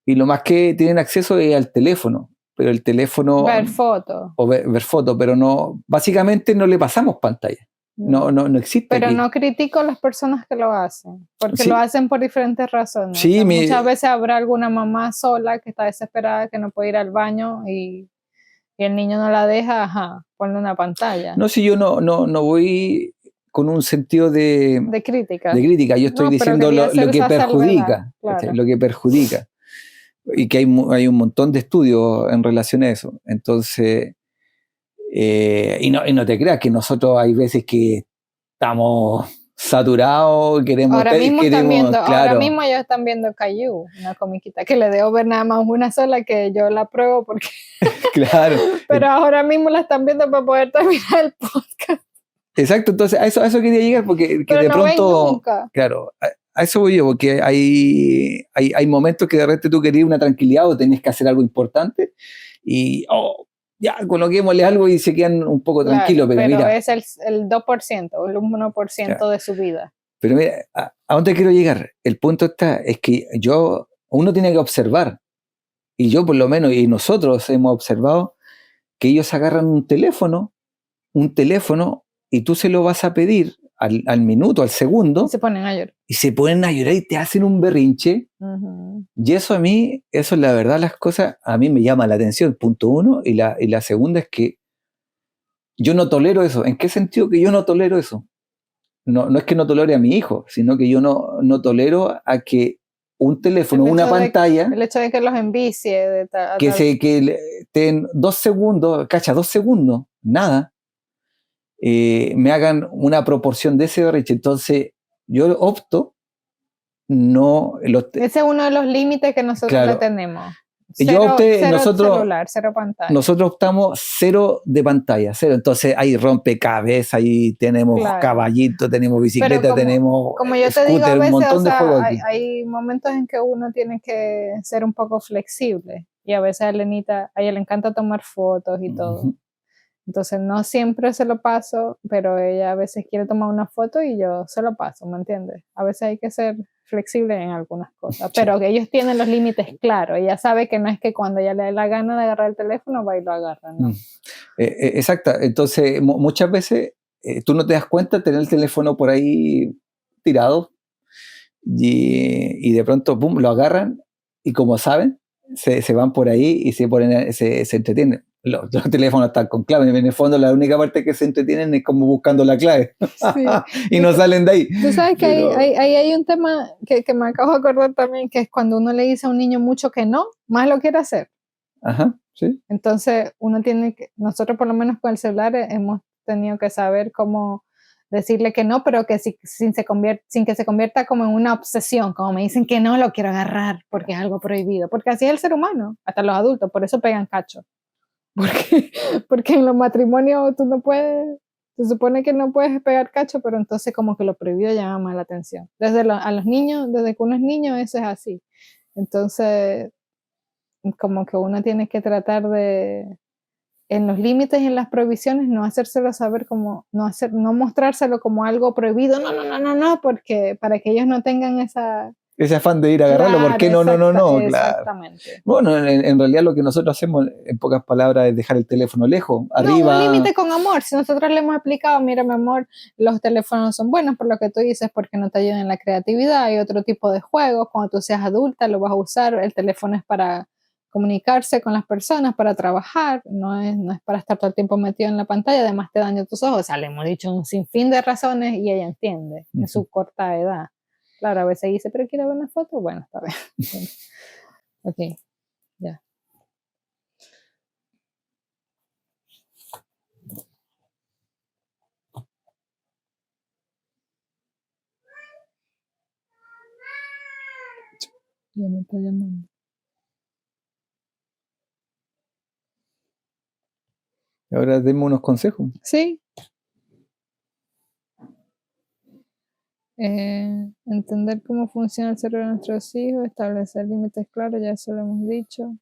y lo más que tienen acceso es al teléfono, pero el teléfono... Ver fotos. O ver fotos, pero no, básicamente no le pasamos pantalla. No existe. Pero aquí. No critico a las personas que lo hacen, porque sí. Lo hacen por diferentes razones. Sí, o sea, muchas veces habrá alguna mamá sola que está desesperada, que no puede ir al baño y el niño no la deja, ponle una pantalla. No, si yo no voy con un sentido de crítica. De crítica, yo estoy diciendo lo que perjudica, claro. lo que perjudica. Y que hay un montón de estudios en relación a eso. Entonces, y no te creas que nosotros hay veces que estamos saturados, queremos... Ahora mismo claro. Ahora mismo ellos están viendo Caillou, una comiquita que le debo ver nada más una sola, que yo la pruebo porque... Claro. Pero ahora mismo la están viendo para poder terminar el podcast. Exacto, entonces a eso quería llegar, porque pero de no pronto... nunca. Claro, a eso voy yo, porque hay momentos que de repente tú querías una tranquilidad o tenés que hacer algo importante y ya coloquémosle algo y se quedan un poco tranquilos, pero mira... es el 2%, el 1% de su vida. Pero mira, ¿a dónde quiero llegar? El punto es que uno tiene que observar, y yo por lo menos, y nosotros hemos observado que ellos agarran un teléfono y tú se lo vas a pedir al minuto, al segundo. Y se ponen a llorar. Y se ponen a llorar y te hacen un berrinche. Y eso es la verdad, las cosas, a mí me llama la atención, punto uno. Y la segunda es que yo no tolero eso. ¿En qué sentido que yo no tolero eso? No es que no tolere a mi hijo, sino que yo no tolero a que un teléfono, una pantalla... El hecho de que los envicie. Que estén 2 segundos, 2 segundos, nada. Me hagan una proporción de ese berrinche. Entonces, yo opto ese es uno de los límites que nosotros le tenemos. Cero celular, cero pantalla. Nosotros optamos 0 de pantalla, 0. Entonces, hay rompecabezas, ahí tenemos caballitos, tenemos bicicleta, tenemos como yo te digo, a veces, un montón de juegos aquí. Hay momentos en que uno tiene que ser un poco flexible. Y a veces a ella le encanta tomar fotos y todo. Entonces no siempre se lo paso, pero ella a veces quiere tomar una foto y yo se lo paso, ¿me entiendes? A veces hay que ser flexible en algunas cosas, pero que ellos tienen los límites claros. Ella sabe que no es que cuando ella le dé la gana de agarrar el teléfono va y lo agarra, ¿no? Exacto. Entonces, muchas veces tú no te das cuenta de tener el teléfono por ahí tirado y de pronto, pum, lo agarran y como saben, se van por ahí y se entretienen. Los teléfonos están con clave. En el fondo, la única parte que se entretienen es como buscando la clave. Sí. Y no salen de ahí. Tú sabes que Pero... ahí hay un tema que me acabo de acordar también, que es cuando uno le dice a un niño mucho que no, más lo quiere hacer. Ajá, sí. Entonces, nosotros por lo menos con el celular hemos tenido que saber cómo decirle que no, pero que sin que se convierta como en una obsesión, como me dicen que no, lo quiero agarrar porque es algo prohibido, porque así es el ser humano, hasta los adultos, por eso pegan cacho. Porque en los matrimonios tú no puedes, se supone que no puedes pegar cacho, pero entonces como que lo prohibido llama más la atención. A los niños, desde que uno es niño, eso es así. Entonces, como que uno tiene que tratar de, en los límites y en las prohibiciones, no hacérselo saber como, no mostrárselo como algo prohibido, no, porque para que ellos no tengan ese afán de ir a agarrarlo, ¿por qué no? Claro. Exactamente. Bueno, en realidad lo que nosotros hacemos, en pocas palabras, es dejar el teléfono lejos, arriba. No, un límite con amor. Si nosotros le hemos explicado, mira, mi amor, los teléfonos son buenos por lo que tú dices, porque no te ayudan en la creatividad, hay otro tipo de juegos, cuando tú seas adulta lo vas a usar, el teléfono es para comunicarse con las personas, para trabajar, no es para estar todo el tiempo metido en la pantalla, además te daña tus ojos. O sea, le hemos dicho un sinfín de razones y ella entiende, en su corta edad. Claro, a veces dice, pero quiero ver una foto, bueno, está bien. Ok, ya. Ya me está llamando. Ahora denme unos consejos. Sí. Entender cómo funciona el cerebro de nuestros hijos, establecer límites claros, ya eso lo hemos dicho.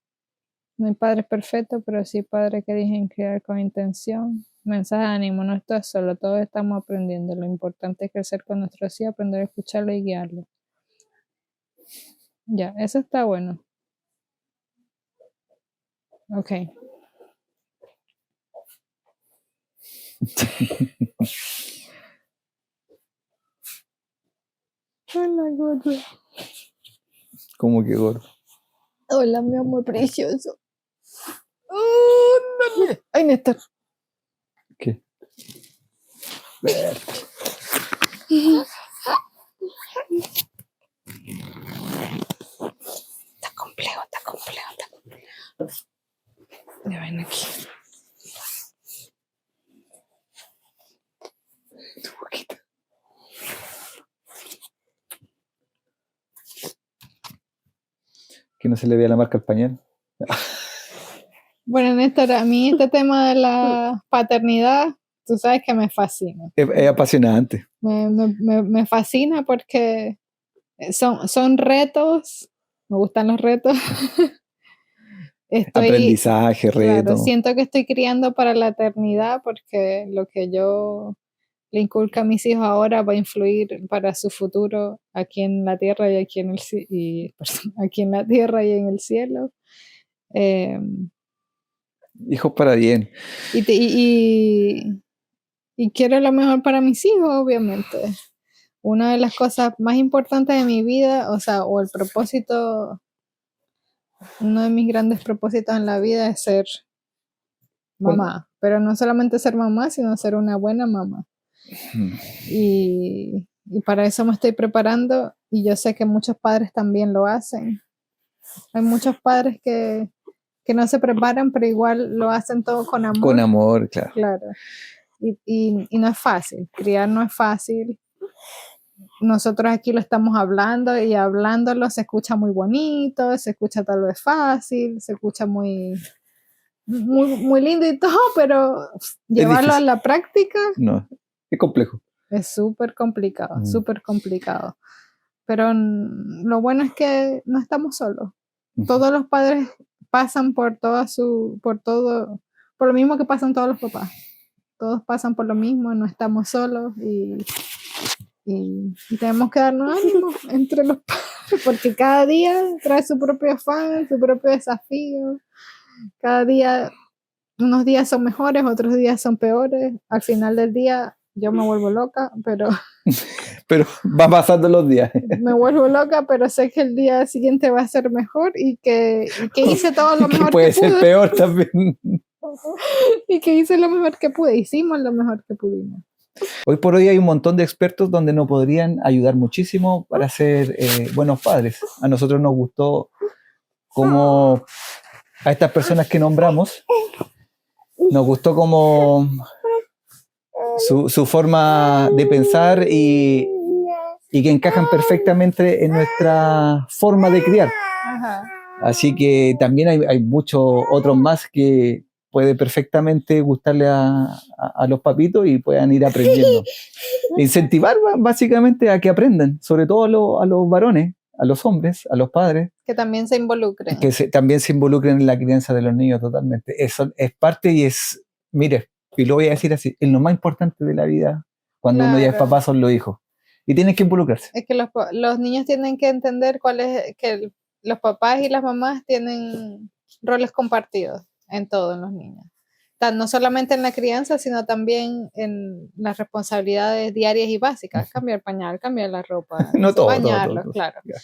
No hay padres perfectos, pero sí padres que eligen criar con intención. Mensaje de ánimo, no estás solo, todos estamos aprendiendo. Lo importante es crecer con nuestros hijos, aprender a escucharlo y guiarlo. Ya, eso está bueno. Ok. Hola, gordo. ¿Cómo que gordo? Hola, mi amor precioso. Ay, Néstor. ¿Qué? Está complejo. Ya ven aquí. Tu boquita. Que no se le vea la marca al pañal. Bueno, Néstor, a mí este tema de la paternidad, tú sabes que me fascina. Es apasionante. Me fascina porque son retos, me gustan los retos. Aprendizaje, reto. Claro, siento que estoy criando para la eternidad porque lo que yo le inculco a mis hijos ahora va a influir para su futuro aquí en la tierra y aquí aquí en la tierra y en el cielo. Hijos para bien. Y quiero lo mejor para mis hijos, obviamente. Una de las cosas más importantes de mi vida, o el propósito, uno de mis grandes propósitos en la vida es ser mamá. Pero no solamente ser mamá, sino ser una buena mamá. Y para eso me estoy preparando y yo sé que muchos padres también lo hacen. Hay muchos padres que no se preparan, pero igual lo hacen todo con amor. Con amor, claro. Claro. Y no es fácil, criar no es fácil. Nosotros aquí lo estamos hablando y hablándolo se escucha muy bonito, se escucha tal vez fácil, se escucha muy lindo y todo, pero llevarlo a la práctica no, es complejo. Es súper complicado, súper complicado. Pero lo bueno es que no estamos solos. Todos los padres pasan por por lo mismo que pasan todos los papás. Todos pasan por lo mismo, no estamos solos y tenemos que darnos ánimo entre los padres, porque cada día trae su propio afán, su propio desafío. Cada día, unos días son mejores, otros días son peores. Al final del día yo me vuelvo loca, pero va pasando los días. Me vuelvo loca, pero sé que el día siguiente va a ser mejor y que hice todo lo mejor que pude. Puede ser peor también. Y que hice lo mejor que pude, hicimos lo mejor que pudimos. Hoy por hoy hay un montón de expertos donde nos podrían ayudar muchísimo para ser buenos padres. A nosotros nos gustó como a estas personas que nombramos, nos gustó como su forma de pensar y que encajan perfectamente en nuestra forma de criar. Ajá. Así que también hay muchos otros más que puede perfectamente gustarle a los papitos y puedan ir aprendiendo. Incentivar básicamente a que aprendan, sobre todo a los varones, a los hombres, a los padres. Que también se involucren. Que también se involucren en la crianza de los niños totalmente. Eso es parte y mire, y lo voy a decir así, es lo más importante de la vida cuando uno ya es papá son los hijos. Y tienen que involucrarse. Es que los niños tienen que entender que los papás y las mamás tienen roles compartidos en todo en los niños. No solamente en la crianza, sino también en las responsabilidades diarias y básicas. Cambiar pañal, cambiar la ropa, no todo, bañarlos, todo. Claro. Yeah.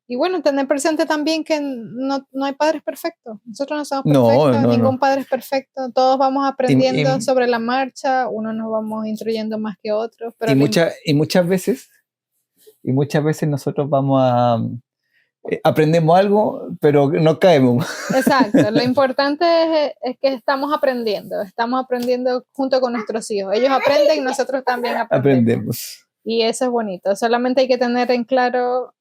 Y bueno, tener presente también que no hay padres perfectos. Nosotros no somos perfectos, ningún padre es perfecto. Todos vamos aprendiendo sobre la marcha, unos nos vamos instruyendo más que otros. Pero muchas veces nosotros vamos aprendemos algo, pero no caemos. Exacto, lo importante es que estamos aprendiendo junto con nuestros hijos. Ellos aprenden y nosotros también aprendemos. Y eso es bonito. Solamente hay que tener en claro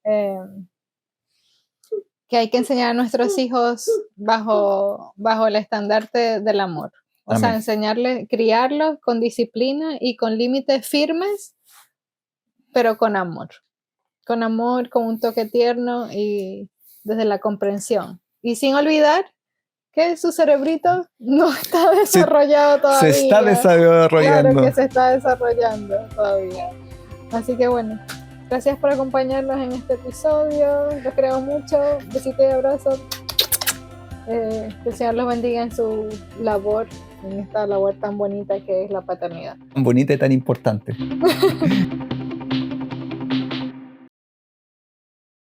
que hay que enseñar a nuestros hijos bajo el estandarte del amor. O sea, enseñarles, criarlos con disciplina y con límites firmes, pero con amor. Con amor, con un toque tierno y desde la comprensión. Y sin olvidar que su cerebrito no está desarrollado todavía. Se está desarrollando. Claro que se está desarrollando todavía. Así que bueno, gracias por acompañarnos en este episodio. Los queremos mucho. Besitos y abrazos. Que el Señor los bendiga en su labor, en esta labor tan bonita que es la paternidad. Tan bonita y tan importante.